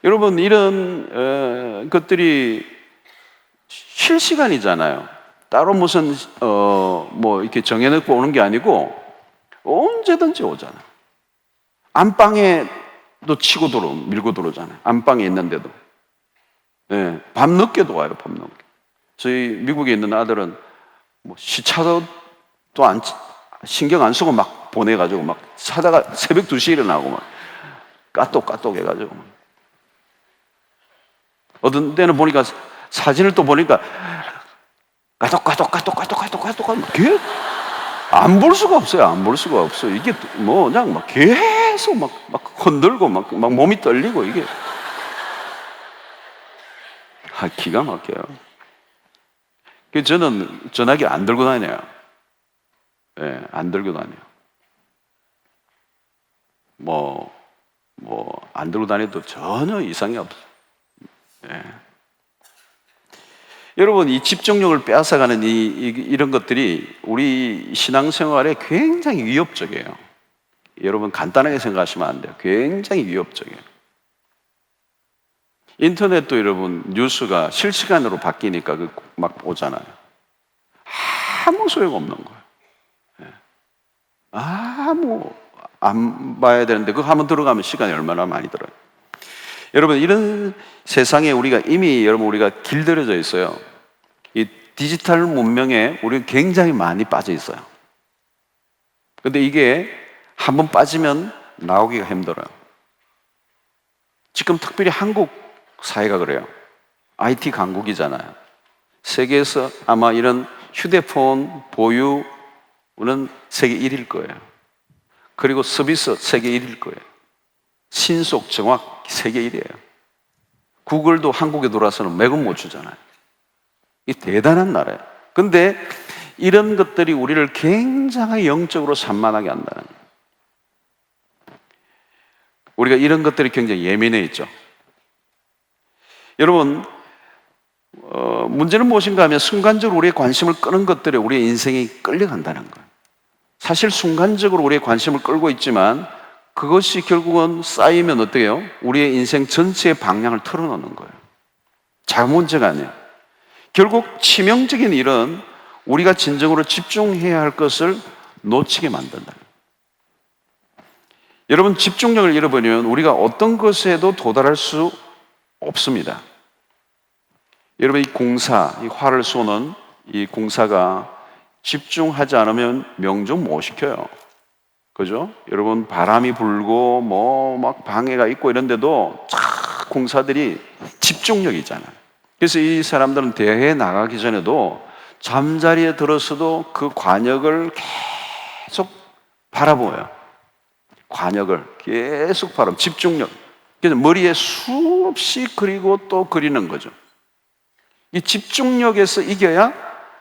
여러분, 이런 것들이 실시간이잖아요. 따로 무슨 뭐 이렇게 정해놓고 오는 게 아니고 언제든지 오잖아요. 안방에도 치고 밀고 들어오잖아요. 안방에 있는데도. 밤 늦게도 와요. 밤 늦게. 저희 미국에 있는 아들은 뭐 시차도 또 신경 안 쓰고 막 보내가지고 막 사다가 새벽 2시에 일어나고 막 까똑 해가지고. 어떤 때는 보니까 사진을 또 보니까 까똑 안 볼 수가 없어요. 안 볼 수가 없어요. 이게 뭐 그냥 막 계속 막 흔들고 막 몸이 떨리고 이게 기가 막혀요. 그래서 저는 전화기 안 들고 다녀요. 안 들고 다녀요. 안 들고 다녀도 전혀 이상이 없어요. 여러분, 이 집중력을 빼앗아가는 이런 것들이 우리 신앙생활에 굉장히 위협적이에요. 여러분, 간단하게 생각하시면 안 돼요. 굉장히 위협적이에요. 인터넷도 여러분 뉴스가 실시간으로 바뀌니까 막 오잖아요. 아무 소용 없는 거예요. 아무 안 봐야 되는데 그거 한번 들어가면 시간이 얼마나 많이 들어요. 여러분, 이런 세상에 우리가 이미 우리가 길들여져 있어요. 이 디지털 문명에 우리는 굉장히 많이 빠져 있어요. 근데 이게 한번 빠지면 나오기가 힘들어요. 지금 특별히 한국 사회가 그래요. IT 강국이잖아요. 세계에서 아마 이런 휴대폰 보유는 세계 1위일 거예요. 그리고 서비스 세계 1위일 거예요. 신속, 정확 세계 1위예요. 구글도 한국에 들어와서는 맥은 못 주잖아요. 이 대단한 나라예요. 근데 이런 것들이 우리를 굉장히 영적으로 산만하게 한다는 거예요. 우리가 이런 것들이 굉장히 예민해 있죠. 여러분, 문제는 무엇인가 하면 순간적으로 우리의 관심을 끄는 것들에 우리의 인생이 끌려간다는 거예요. 사실 순간적으로 우리의 관심을 끌고 있지만 그것이 결국은 쌓이면 어떻게 해요? 우리의 인생 전체의 방향을 틀어놓는 거예요. 작은 문제가 아니에요. 결국 치명적인 일은 우리가 진정으로 집중해야 할 것을 놓치게 만든다. 여러분, 집중력을 잃어버리면 우리가 어떤 것에도 도달할 수 없습니다. 여러분, 이 공사, 이 활을 쏘는 이 공사가 집중하지 않으면 명중 못 시켜요. 그죠? 여러분, 바람이 불고 막 방해가 있고 이런데도 공사들이 집중력이 있잖아요. 그래서 이 사람들은 대회에 나가기 전에도 잠자리에 들어서도 그 관역을 계속 바라보아요. 관역을 계속 바라보면 집중력. 그래서 머리에 수없이 그리고 또 그리는 거죠. 이 집중력에서 이겨야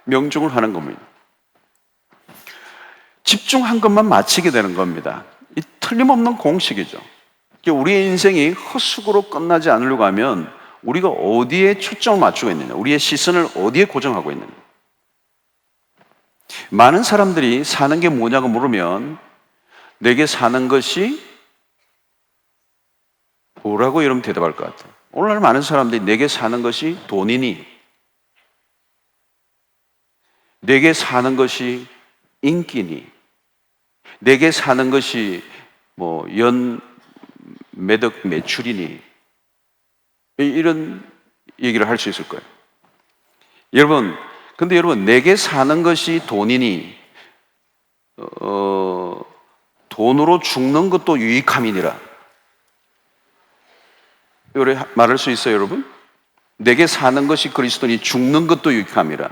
명중을 하는 겁니다. 집중한 것만 마치게 되는 겁니다. 이 틀림없는 공식이죠. 우리의 인생이 헛수고로 끝나지 않으려고 하면 우리가 어디에 초점을 맞추고 있느냐, 우리의 시선을 어디에 고정하고 있느냐. 많은 사람들이 사는 게 뭐냐고 물으면 내게 사는 것이 뭐라고 여러분 대답할 것 같아요. 오늘날 많은 사람들이 내게 사는 것이 돈이니, 내게 사는 것이 인기니, 내게 사는 것이 연 매덕 매출이니, 이런 얘기를 할 수 있을 거예요. 근데 여러분, 내게 사는 것이 돈이니, 돈으로 죽는 것도 유익함이니라. 이렇게 말할 수 있어요, 여러분? 내게 사는 것이 그리스도니 죽는 것도 유익함이라.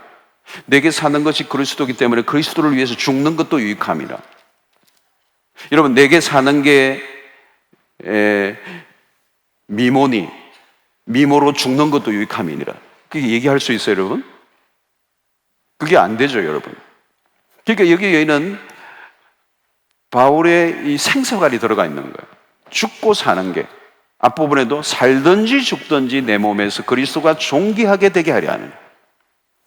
내게 사는 것이 그리스도이기 때문에 그리스도를 위해서 죽는 것도 유익함이라. 여러분, 내게 사는 게 미모니 미모로 죽는 것도 유익함이니라. 그게 얘기할 수 있어요, 여러분? 그게 안 되죠, 여러분. 그러니까 여기에는 바울의 이 생사관이 들어가 있는 거예요. 죽고 사는 게, 앞부분에도 살든지 죽든지 내 몸에서 그리스도가 존귀하게 되게 하려 하는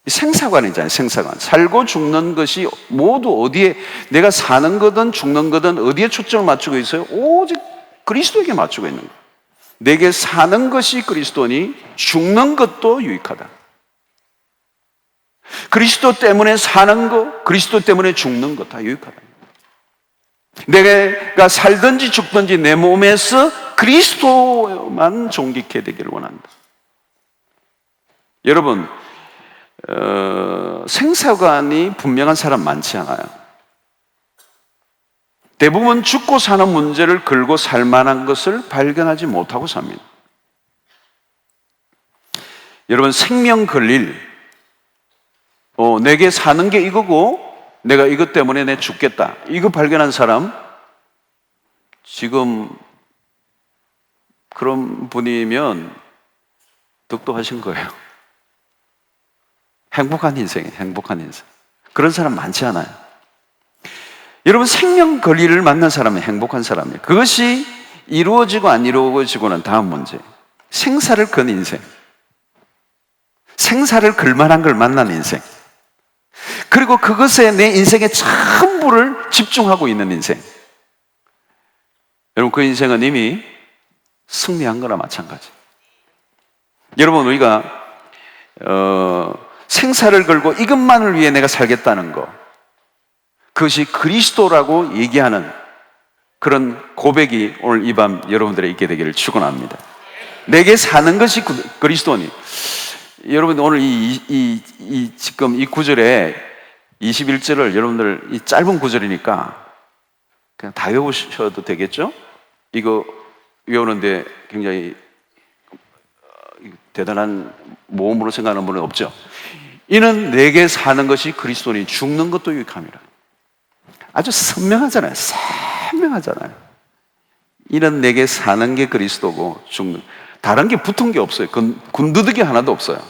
생사관이잖아요. 생사관. 살고 죽는 것이 모두 어디에, 내가 사는 거든 죽는 거든 어디에 초점을 맞추고 있어요? 오직 그리스도에게 맞추고 있는 거예요. 내게 사는 것이 그리스도니 죽는 것도 유익하다. 그리스도 때문에 사는 것, 그리스도 때문에 죽는 것 다 유익하다. 내가 살든지 죽든지 내 몸에서 그리스도만 존귀케 되기를 원한다. 여러분, 생사관이 분명한 사람 많지 않아요. 대부분 죽고 사는 문제를 걸고 살 만한 것을 발견하지 못하고 삽니다. 여러분, 생명 걸릴, 내게 사는 게 이거고 내가 이것 때문에 내 죽겠다, 이거 발견한 사람, 지금 그런 분이면 독도하신 거예요. 행복한 인생이에요. 행복한 인생. 그런 사람 많지 않아요. 여러분, 생명 권리를 만난 사람은 행복한 사람이에요. 그것이 이루어지고 안 이루어지고는 다음 문제. 생사를 건 인생, 생사를 걸 만한 걸 만난 인생, 그리고 그것에 내 인생의 전부를 집중하고 있는 인생. 여러분, 그 인생은 이미 승리한 거나 마찬가지. 여러분, 우리가 생사를 걸고 이것만을 위해 내가 살겠다는 것, 그것이 그리스도라고 얘기하는 그런 고백이 오늘 이 밤 여러분들의 있게 되기를 축원합니다. 내게 사는 것이 그리스도니. 여러분, 오늘 지금 이 구절에 21절을 여러분들 이 짧은 구절이니까 그냥 다 외우셔도 되겠죠? 이거 외우는데 굉장히 대단한 모험으로 생각하는 분은 없죠? 이는 내게 사는 것이 그리스도니 죽는 것도 유익함이라. 아주 선명하잖아요. 선명하잖아요. 이는 내게 사는 게 그리스도고 죽는, 다른 게 붙은 게 없어요. 군더더기 하나도 없어요.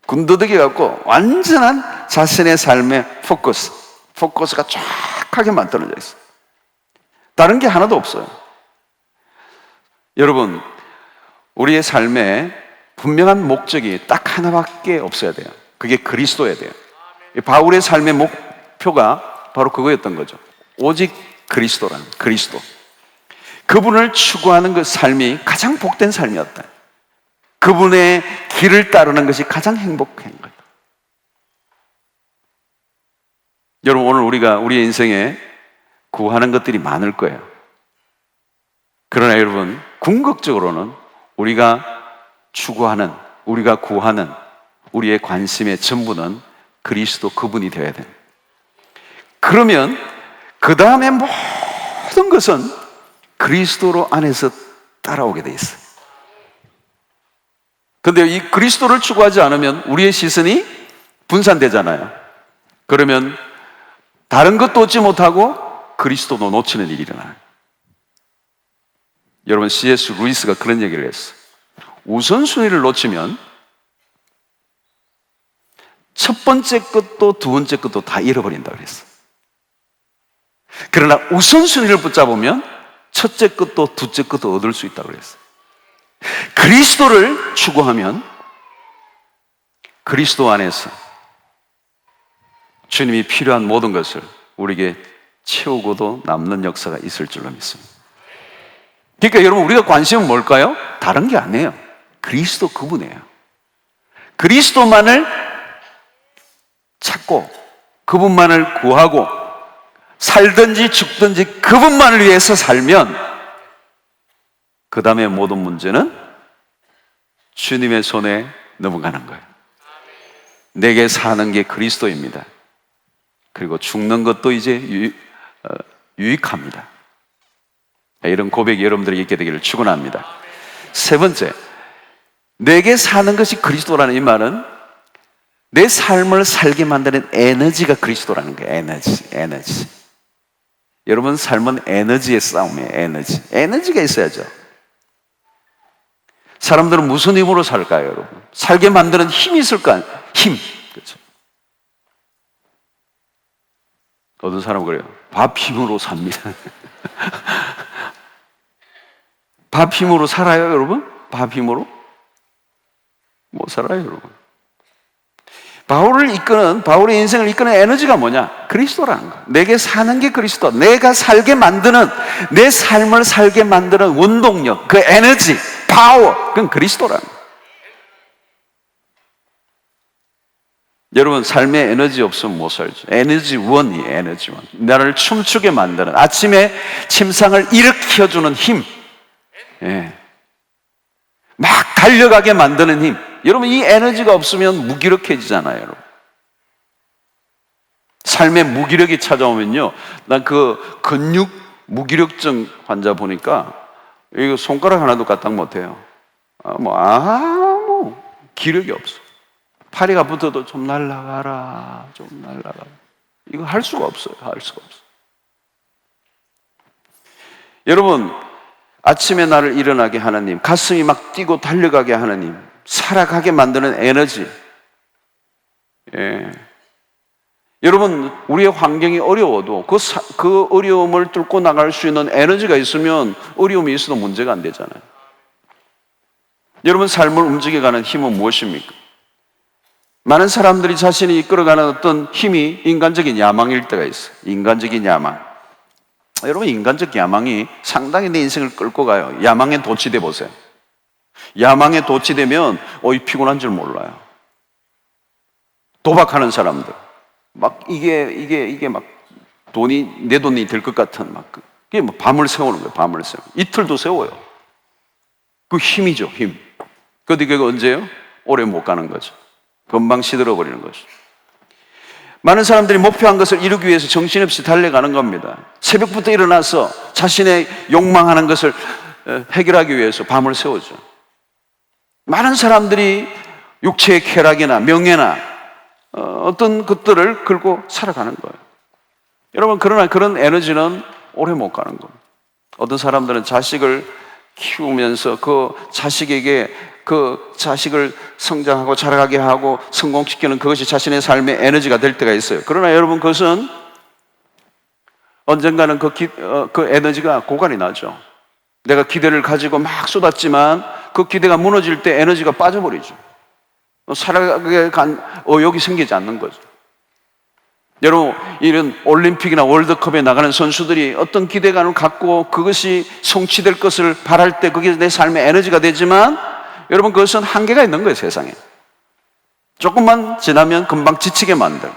군더더기 갖고 완전한 자신의 삶의 포커스가 쫙하게 만들어져 있어요. 다른 게 하나도 없어요. 여러분, 우리의 삶에 분명한 목적이 딱 하나밖에 없어야 돼요. 그게 그리스도여야 돼요. 바울의 삶의 목표가 바로 그거였던 거죠. 오직 그리스도라는, 그리스도. 그분을 추구하는 그 삶이 가장 복된 삶이었다. 그분의 길을 따르는 것이 가장 행복한 거예요. 여러분, 오늘 우리가 우리의 인생에 구하는 것들이 많을 거예요. 그러나 여러분, 궁극적으로는 우리가 추구하는, 우리가 구하는 우리의 관심의 전부는 그리스도 그분이 되어야 돼요. 그러면 그 다음에 모든 것은 그리스도로 안에서 따라오게 돼 있어요. 근데 이 그리스도를 추구하지 않으면 우리의 시선이 분산되잖아요. 그러면 다른 것도 얻지 못하고 그리스도도 놓치는 일이 일어나요. 여러분, C.S. 루이스가 그런 얘기를 했어요. 우선순위를 놓치면 첫 번째 것도 두 번째 것도 다 잃어버린다고 그랬어요. 그러나 우선순위를 붙잡으면 첫째 것도 둘째 것도 얻을 수 있다고 그랬어요. 그리스도를 추구하면 그리스도 안에서 주님이 필요한 모든 것을 우리에게 채우고도 남는 역사가 있을 줄로 믿습니다. 그러니까 여러분, 우리가 관심은 뭘까요? 다른 게 아니에요. 그리스도 그분이에요. 그리스도만을 찾고 그분만을 구하고 살든지 죽든지 그분만을 위해서 살면 그 다음에 모든 문제는 주님의 손에 넘어가는 거예요. 내게 사는 게 그리스도입니다. 그리고 죽는 것도 이제 유익합니다. 이런 고백이 여러분들에게 있게 되기를 축원합니다. 세 번째, 내게 사는 것이 그리스도라는 이 말은 내 삶을 살게 만드는 에너지가 그리스도라는 거예요. 에너지. 여러분, 삶은 에너지의 싸움이에요. 에너지가 있어야죠. 사람들은 무슨 힘으로 살까요, 여러분? 살게 만드는 힘이 있을까요? 힘. 그렇죠. 어떤 사람은 그래요. 밥 힘으로 삽니다. 밥 힘으로 살아요, 여러분? 밥 힘으로? 못 살아요, 여러분. 바울의 인생을 이끄는 에너지가 뭐냐? 그리스도라는 거예요. 내게 사는 게 그리스도. 내가 살게 만드는, 내 삶을 살게 만드는 원동력, 그 에너지, 파워, 그건 그리스도라는 거예요. 여러분, 삶에 에너지 없으면 못 살죠. 에너지원이에요, 에너지원. 나를 춤추게 만드는, 아침에 침상을 일으켜주는 힘. 예. 막 달려가게 만드는 힘. 여러분, 이 에너지가 없으면 무기력해지잖아요, 여러분. 삶에 무기력이 찾아오면요, 난 그 근육 무기력증 환자 보니까 이거 손가락 하나도 까딱 못해요. 아무 기력이 없어. 팔이가 붙어도 좀 날아가라, 좀 날아가라. 이거 할 수가 없어요. 할 수가 없어요. 여러분, 아침에 나를 일어나게 하나님, 가슴이 막 뛰고 달려가게 하나님, 살아가게 만드는 에너지. 예. 여러분, 우리의 환경이 어려워도 그 어려움을 뚫고 나갈 수 있는 에너지가 있으면 어려움이 있어도 문제가 안 되잖아요. 여러분, 삶을 움직여가는 힘은 무엇입니까? 많은 사람들이 자신이 이끌어가는 어떤 힘이 인간적인 야망일 때가 있어요. 인간적인 야망. 여러분, 인간적 야망이 상당히 내 인생을 끌고 가요. 야망에 도취돼 보세요. 야망에 도취되면 피곤한 줄 몰라요. 도박하는 사람들 막 이게 막 내 돈이 될 것 같은 그게 뭐 밤을 세우는 거예요. 밤을 세워 이틀도 세워요. 그 힘이죠, 힘. 그런데 그게 언제요? 오래 못 가는 거죠. 금방 시들어 버리는 거죠. 많은 사람들이 목표한 것을 이루기 위해서 정신없이 달려가는 겁니다. 새벽부터 일어나서 자신의 욕망하는 것을 해결하기 위해서 밤을 세우죠. 많은 사람들이 육체의 쾌락이나 명예나 어떤 것들을 끌고 살아가는 거예요. 여러분, 그러나 그런 에너지는 오래 못 가는 겁니다. 어떤 사람들은 자식을 키우면서 그 자식에게 그 자식을 성장하고 자라가게 하고 성공시키는 그것이 자신의 삶의 에너지가 될 때가 있어요. 그러나 여러분, 그것은 언젠가는 그 에너지가 고갈이 나죠. 내가 기대를 가지고 막 쏟았지만 그 기대가 무너질 때 에너지가 빠져버리죠. 살아가게 간 의욕이 생기지 않는 거죠. 여러분, 이런 올림픽이나 월드컵에 나가는 선수들이 어떤 기대감을 갖고 그것이 성취될 것을 바랄 때 그게 내 삶의 에너지가 되지만 여러분, 그것은 한계가 있는 거예요. 세상에 조금만 지나면 금방 지치게 만들,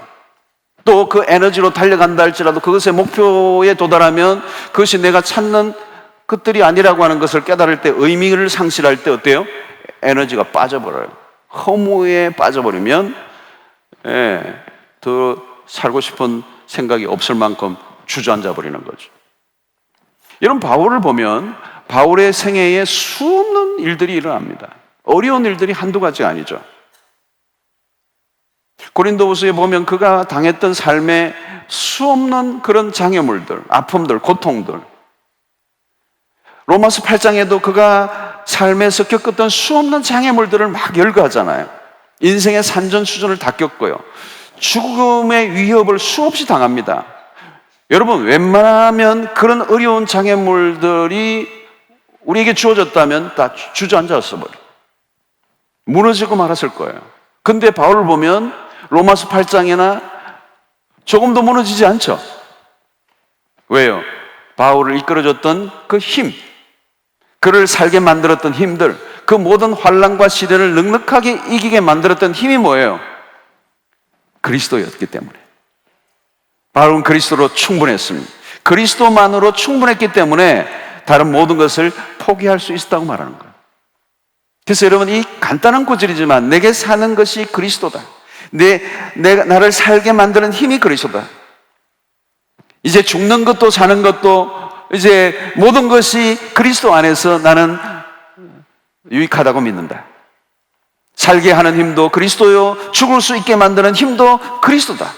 또 그 에너지로 달려간다 할지라도 그것의 목표에 도달하면 그것이 내가 찾는 것들이 아니라고 하는 것을 깨달을 때, 의미를 상실할 때 어때요? 에너지가 빠져버려요. 허무에 빠져버리면 더 살고 싶은 생각이 없을 만큼 주저앉아 버리는 거죠. 여러분, 바울을 보면 바울의 생애에 수없는 일들이 일어납니다. 어려운 일들이 한두 가지가 아니죠. 고린도후서에 보면 그가 당했던 삶의 수없는 그런 장애물들, 아픔들, 고통들, 로마서 8장에도 그가 삶에서 겪었던 수없는 장애물들을 막 열거하잖아요. 인생의 산전수전을 다 겪고요. 죽음의 위협을 수없이 당합니다. 여러분, 웬만하면 그런 어려운 장애물들이 우리에게 주어졌다면 다 주저앉았어 버려. 무너지고 말았을 거예요. 근데 바울을 보면 로마서 8장에나 조금도 무너지지 않죠. 왜요? 바울을 이끌어줬던 그 힘, 그를 살게 만들었던 힘들, 그 모든 환난과 시련을 넉넉하게 이기게 만들었던 힘이 뭐예요? 그리스도였기 때문에. 바울은 그리스도로 충분했습니다. 그리스도만으로 충분했기 때문에 다른 모든 것을 포기할 수 있었다고 말하는 거예요. 그래서 여러분, 이 간단한 구절이지만 내게 사는 것이 그리스도다, 나를 살게 만드는 힘이 그리스도다, 이제 죽는 것도 사는 것도 이제 모든 것이 그리스도 안에서 나는 유익하다고 믿는다. 살게 하는 힘도 그리스도요, 죽을 수 있게 만드는 힘도 그리스도다.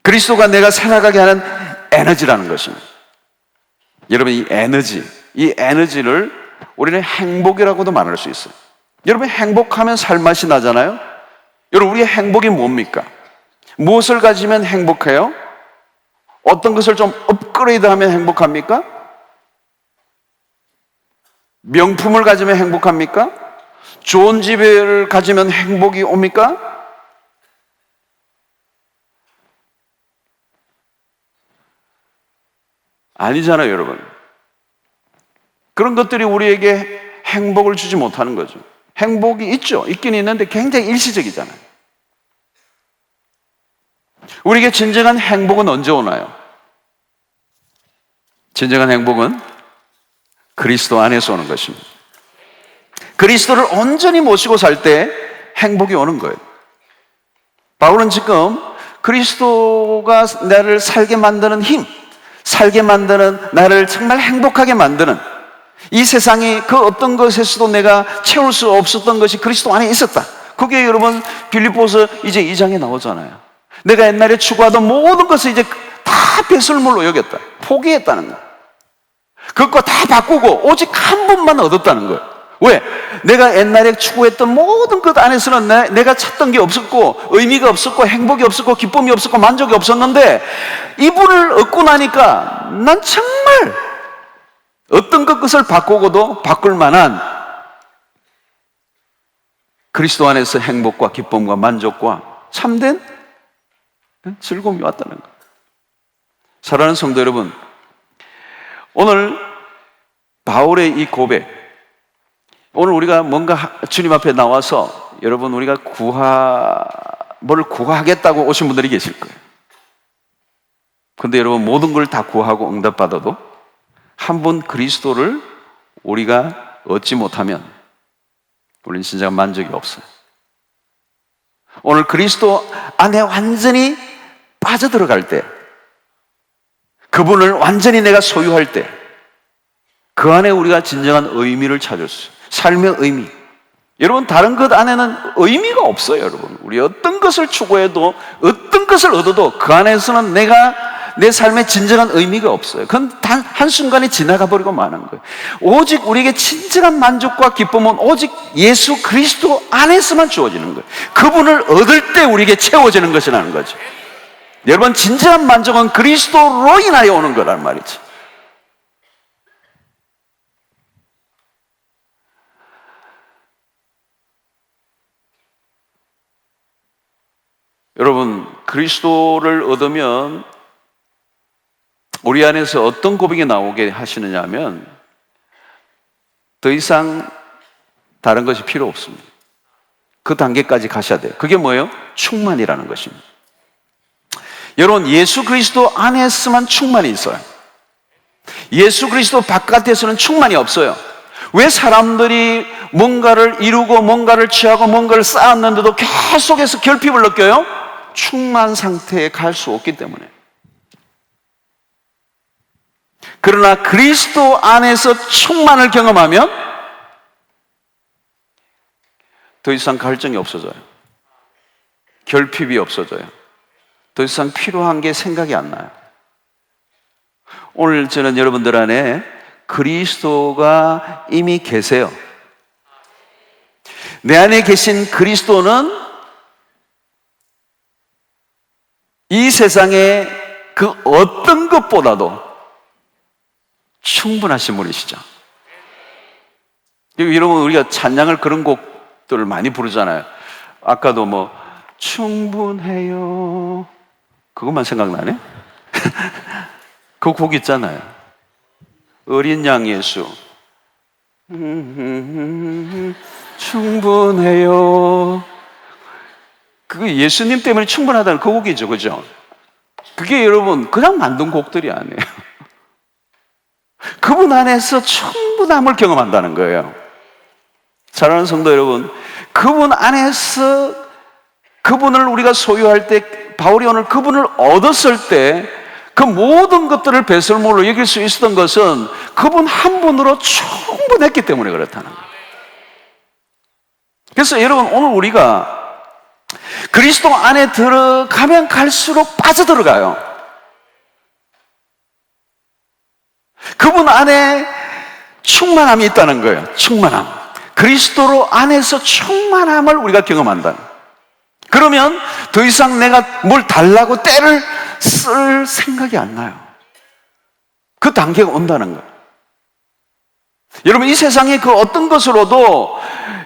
그리스도가 내가 살아가게 하는 에너지라는 것입니다. 여러분, 이 에너지를 우리는 행복이라고도 말할 수 있어요. 여러분, 행복하면 살맛이 나잖아요. 여러분, 우리의 행복이 뭡니까? 무엇을 가지면 행복해요? 어떤 것을 좀 업그레이드하면 행복합니까? 명품을 가지면 행복합니까? 좋은 집을 가지면 행복이 옵니까? 아니잖아요, 여러분. 그런 것들이 우리에게 행복을 주지 못하는 거죠. 행복이 있죠. 있긴 있는데 굉장히 일시적이잖아요. 우리에게 진정한 행복은 언제 오나요? 진정한 행복은 그리스도 안에서 오는 것입니다. 그리스도를 온전히 모시고 살 때 행복이 오는 거예요. 바울은 지금 그리스도가 나를 살게 만드는 힘, 살게 만드는, 나를 정말 행복하게 만드는, 이 세상이 그 어떤 것에서도 내가 채울 수 없었던 것이 그리스도 안에 있었다. 그게 여러분 빌립보서 이제 2장에 나오잖아요. 내가 옛날에 추구하던 모든 것을 이제 다 배설물로 여겼다, 포기했다는 거예요. 그것과 다 바꾸고 오직 한 번만 얻었다는 거예요. 왜? 내가 옛날에 추구했던 모든 것 안에서는 내가 찾던 게 없었고, 의미가 없었고, 행복이 없었고, 기쁨이 없었고, 만족이 없었는데 이분을 얻고 나니까 난 정말 어떤 것을 바꾸고도 바꿀 만한 그리스도 안에서 행복과 기쁨과 만족과 참된 즐거움이 왔다는 거예요. 사랑하는 성도 여러분, 오늘 바울의 이 고백, 오늘 우리가 뭔가 주님 앞에 나와서 여러분 우리가 뭘 구하겠다고 오신 분들이 계실 거예요. 근데 여러분 모든 걸 다 구하고 응답받아도 한 번 그리스도를 우리가 얻지 못하면 우리는 진짜 만족이 없어요. 오늘 그리스도 안에 완전히 빠져들어갈 때, 그분을 완전히 내가 소유할 때, 그 안에 우리가 진정한 의미를 찾을 수 있어요. 삶의 의미. 여러분 다른 것 안에는 의미가 없어요. 여러분 우리 어떤 것을 추구해도 어떤 것을 얻어도 그 안에서는 내 삶에 진정한 의미가 없어요. 그건 단 한순간에 지나가 버리고 마는 거예요. 오직 우리에게 진정한 만족과 기쁨은 오직 예수 그리스도 안에서만 주어지는 거예요. 그분을 얻을 때 우리에게 채워지는 것이라는 거죠. 여러분 진정한 만족은 그리스도로 인하여 오는 거란 말이죠. 여러분 그리스도를 얻으면 우리 안에서 어떤 고백이 나오게 하시느냐 하면 더 이상 다른 것이 필요 없습니다. 그 단계까지 가셔야 돼요. 그게 뭐예요? 충만이라는 것입니다. 여러분 예수 그리스도 안에서만 충만이 있어요. 예수 그리스도 바깥에서는 충만이 없어요. 왜 사람들이 뭔가를 이루고 뭔가를 취하고 뭔가를 쌓았는데도 계속해서 결핍을 느껴요? 충만 상태에 갈 수 없기 때문에. 그러나 그리스도 안에서 충만을 경험하면 더 이상 갈증이 없어져요. 결핍이 없어져요. 더 이상 필요한 게 생각이 안 나요. 오늘 저는 여러분들 안에 그리스도가 이미 계세요. 내 안에 계신 그리스도는 이 세상의 그 어떤 것보다도 충분하신 분이시죠. 여러분 우리가 찬양을 그런 곡들을 많이 부르잖아요. 아까도 뭐 충분해요 그것만 생각나네. 그 곡 있잖아요. 어린 양 예수 충분해요. 그게 예수님 때문에 충분하다는 그 곡이죠. 그죠? 그게 여러분 그냥 만든 곡들이 아니에요. 그분 안에서 충분함을 경험한다는 거예요. 사랑하는 성도 여러분, 그분 안에서 그분을 우리가 소유할 때, 바울이 오늘 그분을 얻었을 때 그 모든 것들을 배설물로 여길 수 있었던 것은 그분 한 분으로 충분했기 때문에 그렇다는 거예요. 그래서 여러분 오늘 우리가 그리스도 안에 들어가면 갈수록 빠져들어가요. 그분 안에 충만함이 있다는 거예요. 충만함. 그리스도로 안에서 충만함을 우리가 경험한다. 그러면 더 이상 내가 뭘 달라고 때를 쓸 생각이 안 나요. 그 단계가 온다는 거예요. 여러분 이 세상의 그 어떤 것으로도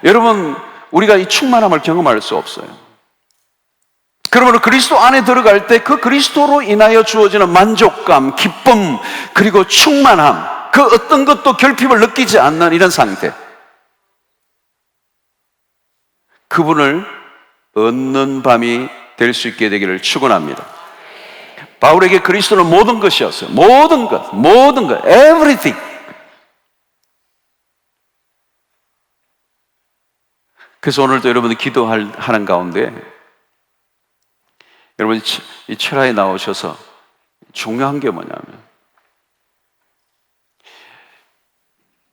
여러분 우리가 이 충만함을 경험할 수 없어요. 그러므로 그리스도 안에 들어갈 때 그 그리스도로 인하여 주어지는 만족감, 기쁨, 그리고 충만함, 그 어떤 것도 결핍을 느끼지 않는 이런 상태, 그분을 얻는 밤이 될 수 있게 되기를 축원합니다. 바울에게 그리스도는 모든 것이었어요. 모든 것, everything. 그래서 오늘도 여러분들 기도하는 가운데 여러분 이 철화에 나오셔서 중요한 게 뭐냐면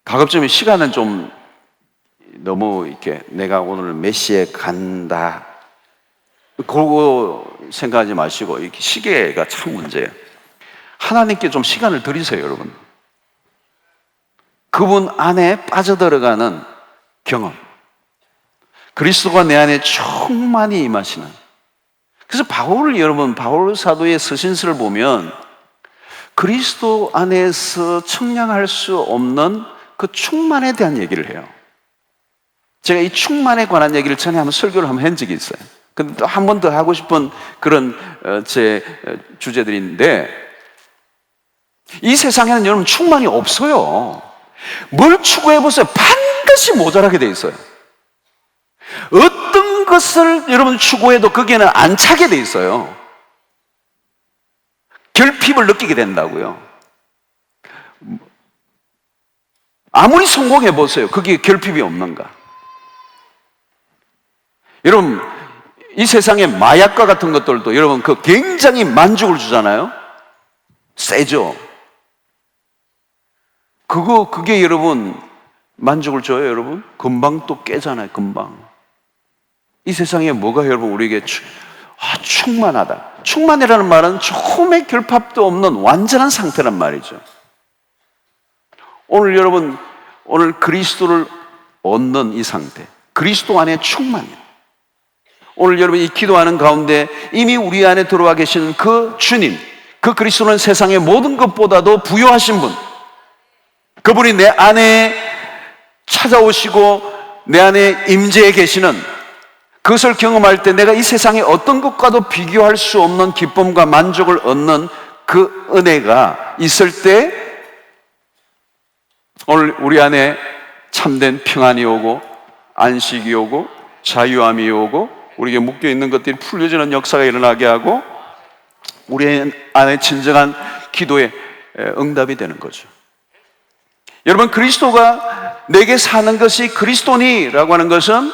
가급적이면 시간은 좀 너무 이렇게 내가 오늘 몇 시에 간다 그러고 생각하지 마시고 이렇게 시계가 참 문제예요. 하나님께 좀 시간을 드리세요. 여러분 그분 안에 빠져들어가는 경험, 그리스도가 내 안에 충만히 임하시는. 그래서 바울 사도의 서신서를 보면 그리스도 안에서 청량할 수 없는 그 충만에 대한 얘기를 해요. 제가 이 충만에 관한 얘기를 전에 한번 설교를 한번 한 적이 있어요. 근데 또 한 번 더 하고 싶은 그런 제 주제들인데, 이 세상에는 여러분 충만이 없어요. 뭘 추구해보세요. 반드시 모자라게 돼 있어요. 어떤 것을 여러분 추구해도 거기에는 안 차게 돼 있어요. 결핍을 느끼게 된다고요. 아무리 성공해 보세요. 거기에 결핍이 없는가? 여러분, 이 세상에 마약과 같은 것들도 여러분 그 굉장히 만족을 주잖아요. 세죠. 그게 여러분 만족을 줘요, 여러분? 금방 또 깨잖아요, 금방. 이 세상에 뭐가 여러분 우리에게 충만하다. 충만이라는 말은 조금의 결핍도 없는 완전한 상태란 말이죠. 오늘 여러분, 오늘 그리스도를 얻는 이 상태, 그리스도 안에 충만이에요. 오늘 여러분 이 기도하는 가운데 이미 우리 안에 들어와 계시는 그 주님, 그 그리스도는 세상의 모든 것보다도 부요하신 분, 그분이 내 안에 찾아오시고 내 안에 임재해 계시는, 그것을 경험할 때 내가 이 세상의 어떤 것과도 비교할 수 없는 기쁨과 만족을 얻는 그 은혜가 있을 때 오늘 우리 안에 참된 평안이 오고 안식이 오고 자유함이 오고 우리에게 묶여있는 것들이 풀려지는 역사가 일어나게 하고 우리 안에 진정한 기도의 응답이 되는 거죠. 여러분, 그리스도가 내게 사는 것이 그리스도니라고 하는 것은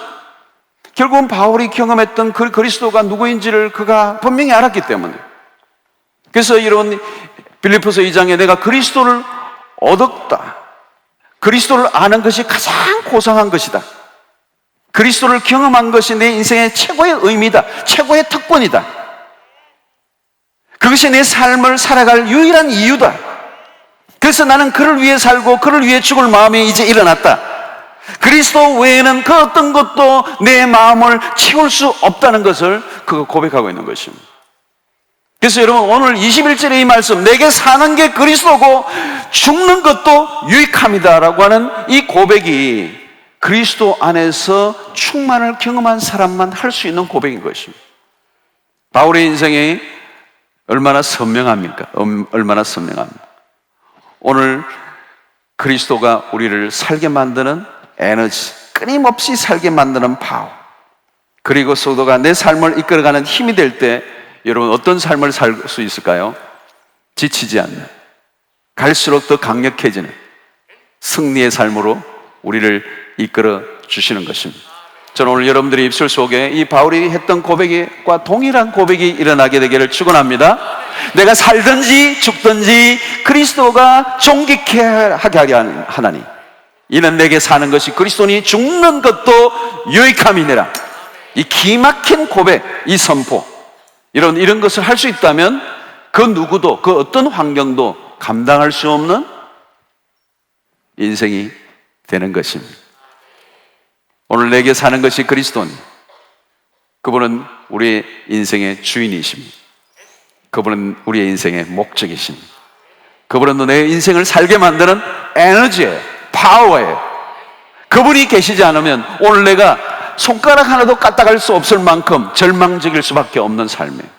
결국은 바울이 경험했던 그 그리스도가 누구인지를 그가 분명히 알았기 때문에, 그래서 여러분 빌립보서 2장에 내가 그리스도를 얻었다, 그리스도를 아는 것이 가장 고상한 것이다, 그리스도를 경험한 것이 내 인생의 최고의 의미다, 최고의 특권이다, 그것이 내 삶을 살아갈 유일한 이유다, 그래서 나는 그를 위해 살고 그를 위해 죽을 마음이 이제 일어났다, 그리스도 외에는 그 어떤 것도 내 마음을 채울 수 없다는 것을 그가 고백하고 있는 것입니다. 그래서 여러분 오늘 21절의 이 말씀, 내게 사는 게 그리스도고 죽는 것도 유익함이다 라고 하는 이 고백이 그리스도 안에서 충만을 경험한 사람만 할 수 있는 고백인 것입니다. 바울의 인생이 얼마나 선명합니까? 얼마나 선명합니까? 오늘 그리스도가 우리를 살게 만드는 에너지, 끊임없이 살게 만드는 파워, 그리고 소도가 내 삶을 이끌어가는 힘이 될 때 여러분 어떤 삶을 살 수 있을까요? 지치지 않는, 갈수록 더 강력해지는 승리의 삶으로 우리를 이끌어 주시는 것입니다. 저는 오늘 여러분들의 입술 속에 이 바울이 했던 고백과 동일한 고백이 일어나게 되기를 축원합니다. 내가 살든지 죽든지 그리스도가 존귀케 하게 하는 하나님, 이는 내게 사는 것이 그리스도니 죽는 것도 유익함이니라. 이 기막힌 고백, 이 선포, 이런 것을 할 수 있다면 그 누구도, 그 어떤 환경도 감당할 수 없는 인생이 되는 것입니다. 오늘 내게 사는 것이 그리스도니, 그분은 우리의 인생의 주인이십니다. 그분은 우리의 인생의 목적이십니다. 그분은 내 인생을 살게 만드는 에너지예요, 파워예요. 그분이 계시지 않으면 오늘 내가 손가락 하나도 까딱할 수 없을 만큼 절망적일 수밖에 없는 삶이에요.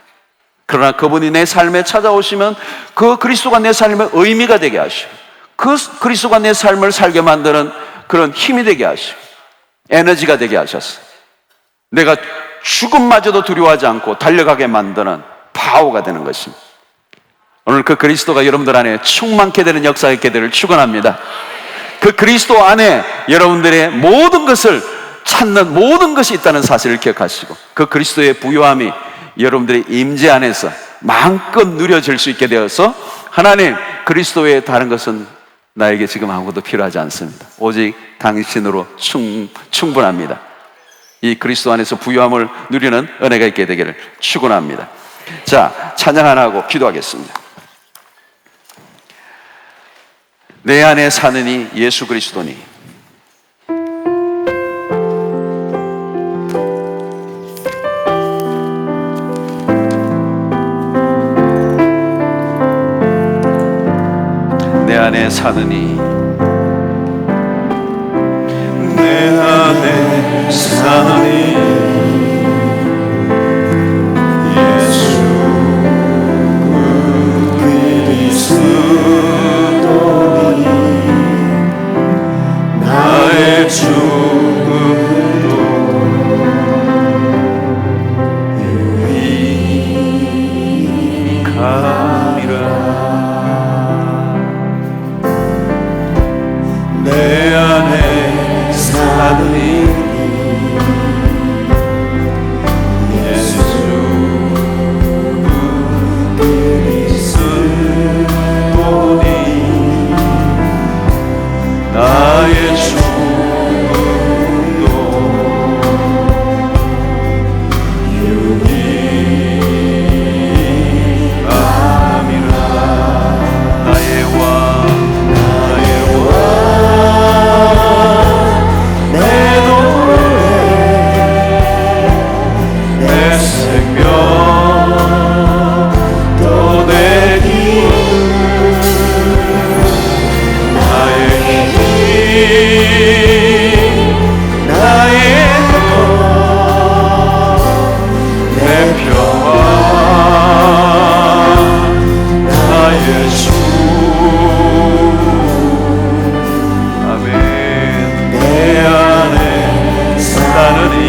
그러나 그분이 내 삶에 찾아오시면 그 그리스도가 내 삶의 의미가 되게 하시고, 그 그리스도가 내 삶을 살게 만드는 그런 힘이 되게 하시고 에너지가 되게 하셨어요. 내가 죽음마저도 두려워하지 않고 달려가게 만드는 파워가 되는 것입니다. 오늘 그 그리스도가 여러분들 안에 충만케 되는 역사가 있게 되기를 축원합니다. 그 그리스도 안에 여러분들의 모든 것을 찾는 모든 것이 있다는 사실을 기억하시고, 그 그리스도의 부요함이 여러분들의 임재 안에서 마음껏 누려질 수 있게 되어서, 하나님, 그리스도 외에 다른 것은 나에게 지금 아무것도 필요하지 않습니다. 오직 당신으로 충분합니다. 이 그리스도 안에서 부요함을 누리는 은혜가 있게 되기를 축원합니다. 자, 찬양 하나 하고 기도하겠습니다. 내 안에 사는 이 예수 그리스도니, 내 안에 사느니, 내 안에 사느니 예수 그리스도니 나의 주 감이라. 내 안에 사는 나의 죽음도 유익함이라. 나의 왕 내 노래 내 생명 또 내 기쁨 나의 내 평화 나의 주. 아멘. 내 안에 사느니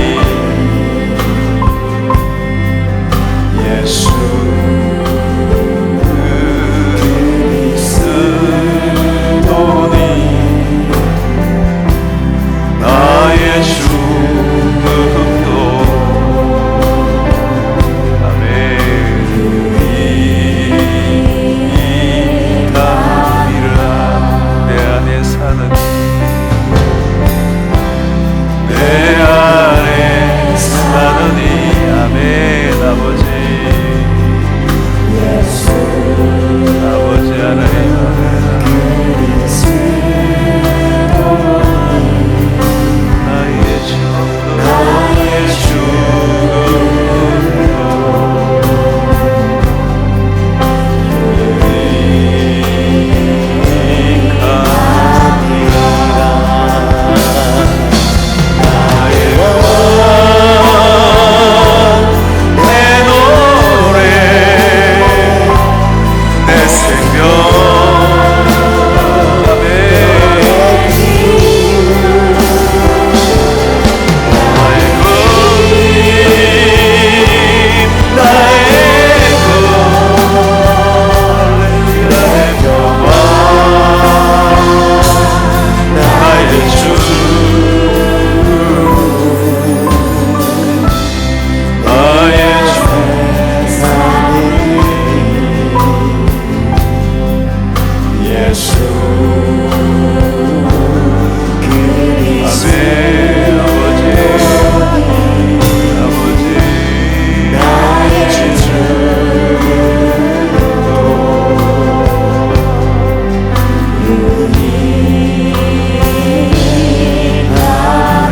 예수 그리스도니 나의 죽음도 아멘 유익함이라. 내 안에 사느니 내 안에 사느니 아멘. 아버지 하나님 나의 죽음도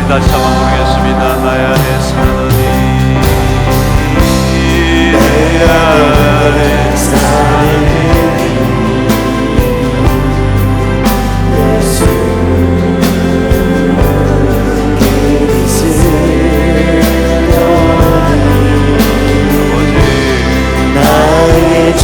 다시 한번 부르겠습니다. 나의 안에 사느니 내 안에 사느니 예수 그리스도니 나의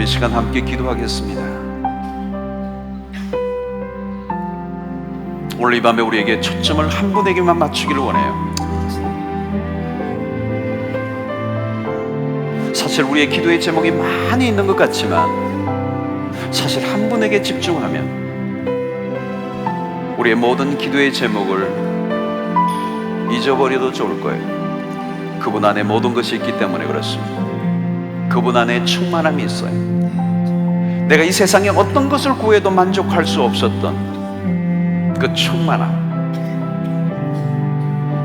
시간 함께 기도하겠습니다. 오늘 이 밤에 우리에게 초점을 한 분에게만 맞추기를 원해요. 사실 우리의 기도의 제목이 많이 있는 것 같지만 사실 한 분에게 집중하면 우리의 모든 기도의 제목을 잊어버려도 좋을 거예요. 그분 안에 모든 것이 있기 때문에 그렇습니다. 그분 안에 충만함이 있어요. 내가 이 세상에 어떤 것을 구해도 만족할 수 없었던 그 충만함.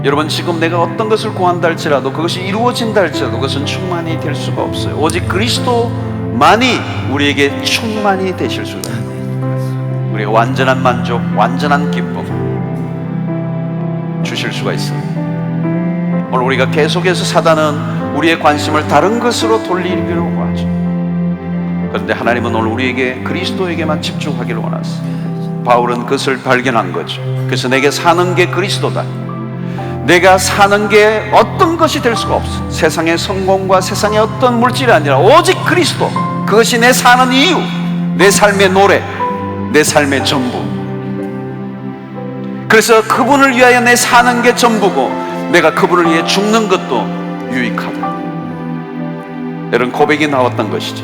여러분, 지금 내가 어떤 것을 구한다 할지라도, 그것이 이루어진다 할지라도 그것은 충만이 될 수가 없어요. 오직 그리스도만이 우리에게 충만이 되실 수가 있어요. 우리가 완전한 만족, 완전한 기쁨 주실 수가 있어요. 오늘 우리가 계속해서 사단은 우리의 관심을 다른 것으로 돌리려고 하죠. 그런데 하나님은 오늘 우리에게 그리스도에게만 집중하기를 원하세요. 바울은 그것을 발견한 거죠. 그래서 내게 사는 게 그리스도다. 내가 사는 게 어떤 것이 될 수가 없어. 세상의 성공과 세상의 어떤 물질이 아니라 오직 그리스도. 그것이 내 사는 이유, 내 삶의 노래, 내 삶의 전부. 그래서 그분을 위하여 내 사는 게 전부고, 내가 그분을 위해 죽는 것도 유익하다. 이런 고백이 나왔던 것이죠.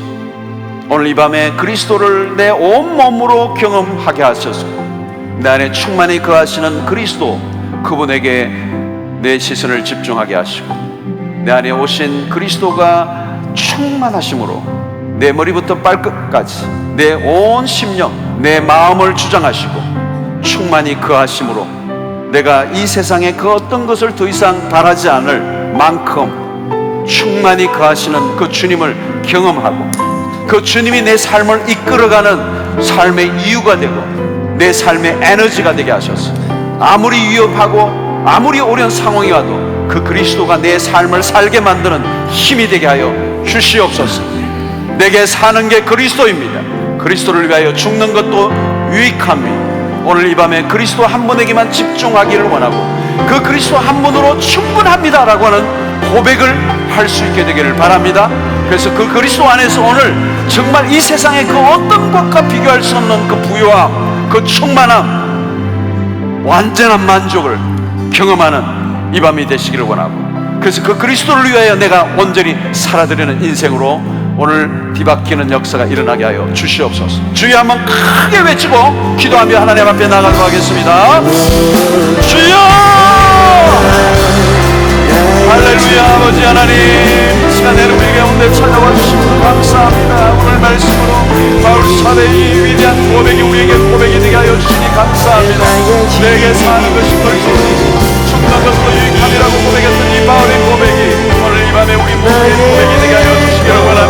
오늘 이 밤에 그리스도를 내 온몸으로 경험하게 하셔서 내 안에 충만히 거하시는 그리스도, 그분에게 내 시선을 집중하게 하시고, 내 안에 오신 그리스도가 충만하심으로 내 머리부터 발끝까지 내 온 심령, 내 마음을 주장하시고 충만히 거하심으로 내가 이 세상에 그 어떤 것을 더 이상 바라지 않을 만큼 충만히 거하시는 그 주님을 경험하고, 그 주님이 내 삶을 이끌어가는 삶의 이유가 되고 내 삶의 에너지가 되게 하셔서, 아무리 위협하고 아무리 어려운 상황이 와도 그 그리스도가 내 삶을 살게 만드는 힘이 되게 하여 주시옵소서. 내게 사는 게 그리스도입니다. 그리스도를 위하여 죽는 것도 유익합니다. 오늘 이 밤에 그리스도 한 분에게만 집중하기를 원하고, 그 그리스도 한 분으로 충분합니다라고 하는 고백을 할 수 있게 되기를 바랍니다. 그래서 그 그리스도 안에서 오늘 정말 이 세상의 그 어떤 것과 비교할 수 없는 그 부요함, 그 충만함, 완전한 만족을 경험하는 이 밤이 되시기를 원하고, 그래서 그 그리스도를 위하여 내가 온전히 살아드리는 인생으로 오늘 뒤바뀌는 역사가 일어나게 하여 주시옵소서. 주여 한번 크게 외치고 기도하며 하나님 앞에 나가도록 하겠습니다. 주여! 할렐루야. 아버지 하나님, 이 시간에는 우리 가운데 찾아와 주시므로 감사합니다. 오늘 말씀으로 바울 사도의 위대한 고백이 우리에게 고백이 되게 하여 주시니 감사합니다. 내게 사는 것이 그리스도, 죽는 것도 유익함이라고 고백했던 이 바울의 고백이 오늘 이 밤에 우리 모두의 고백이 되게 하여 주시기를 원합니다.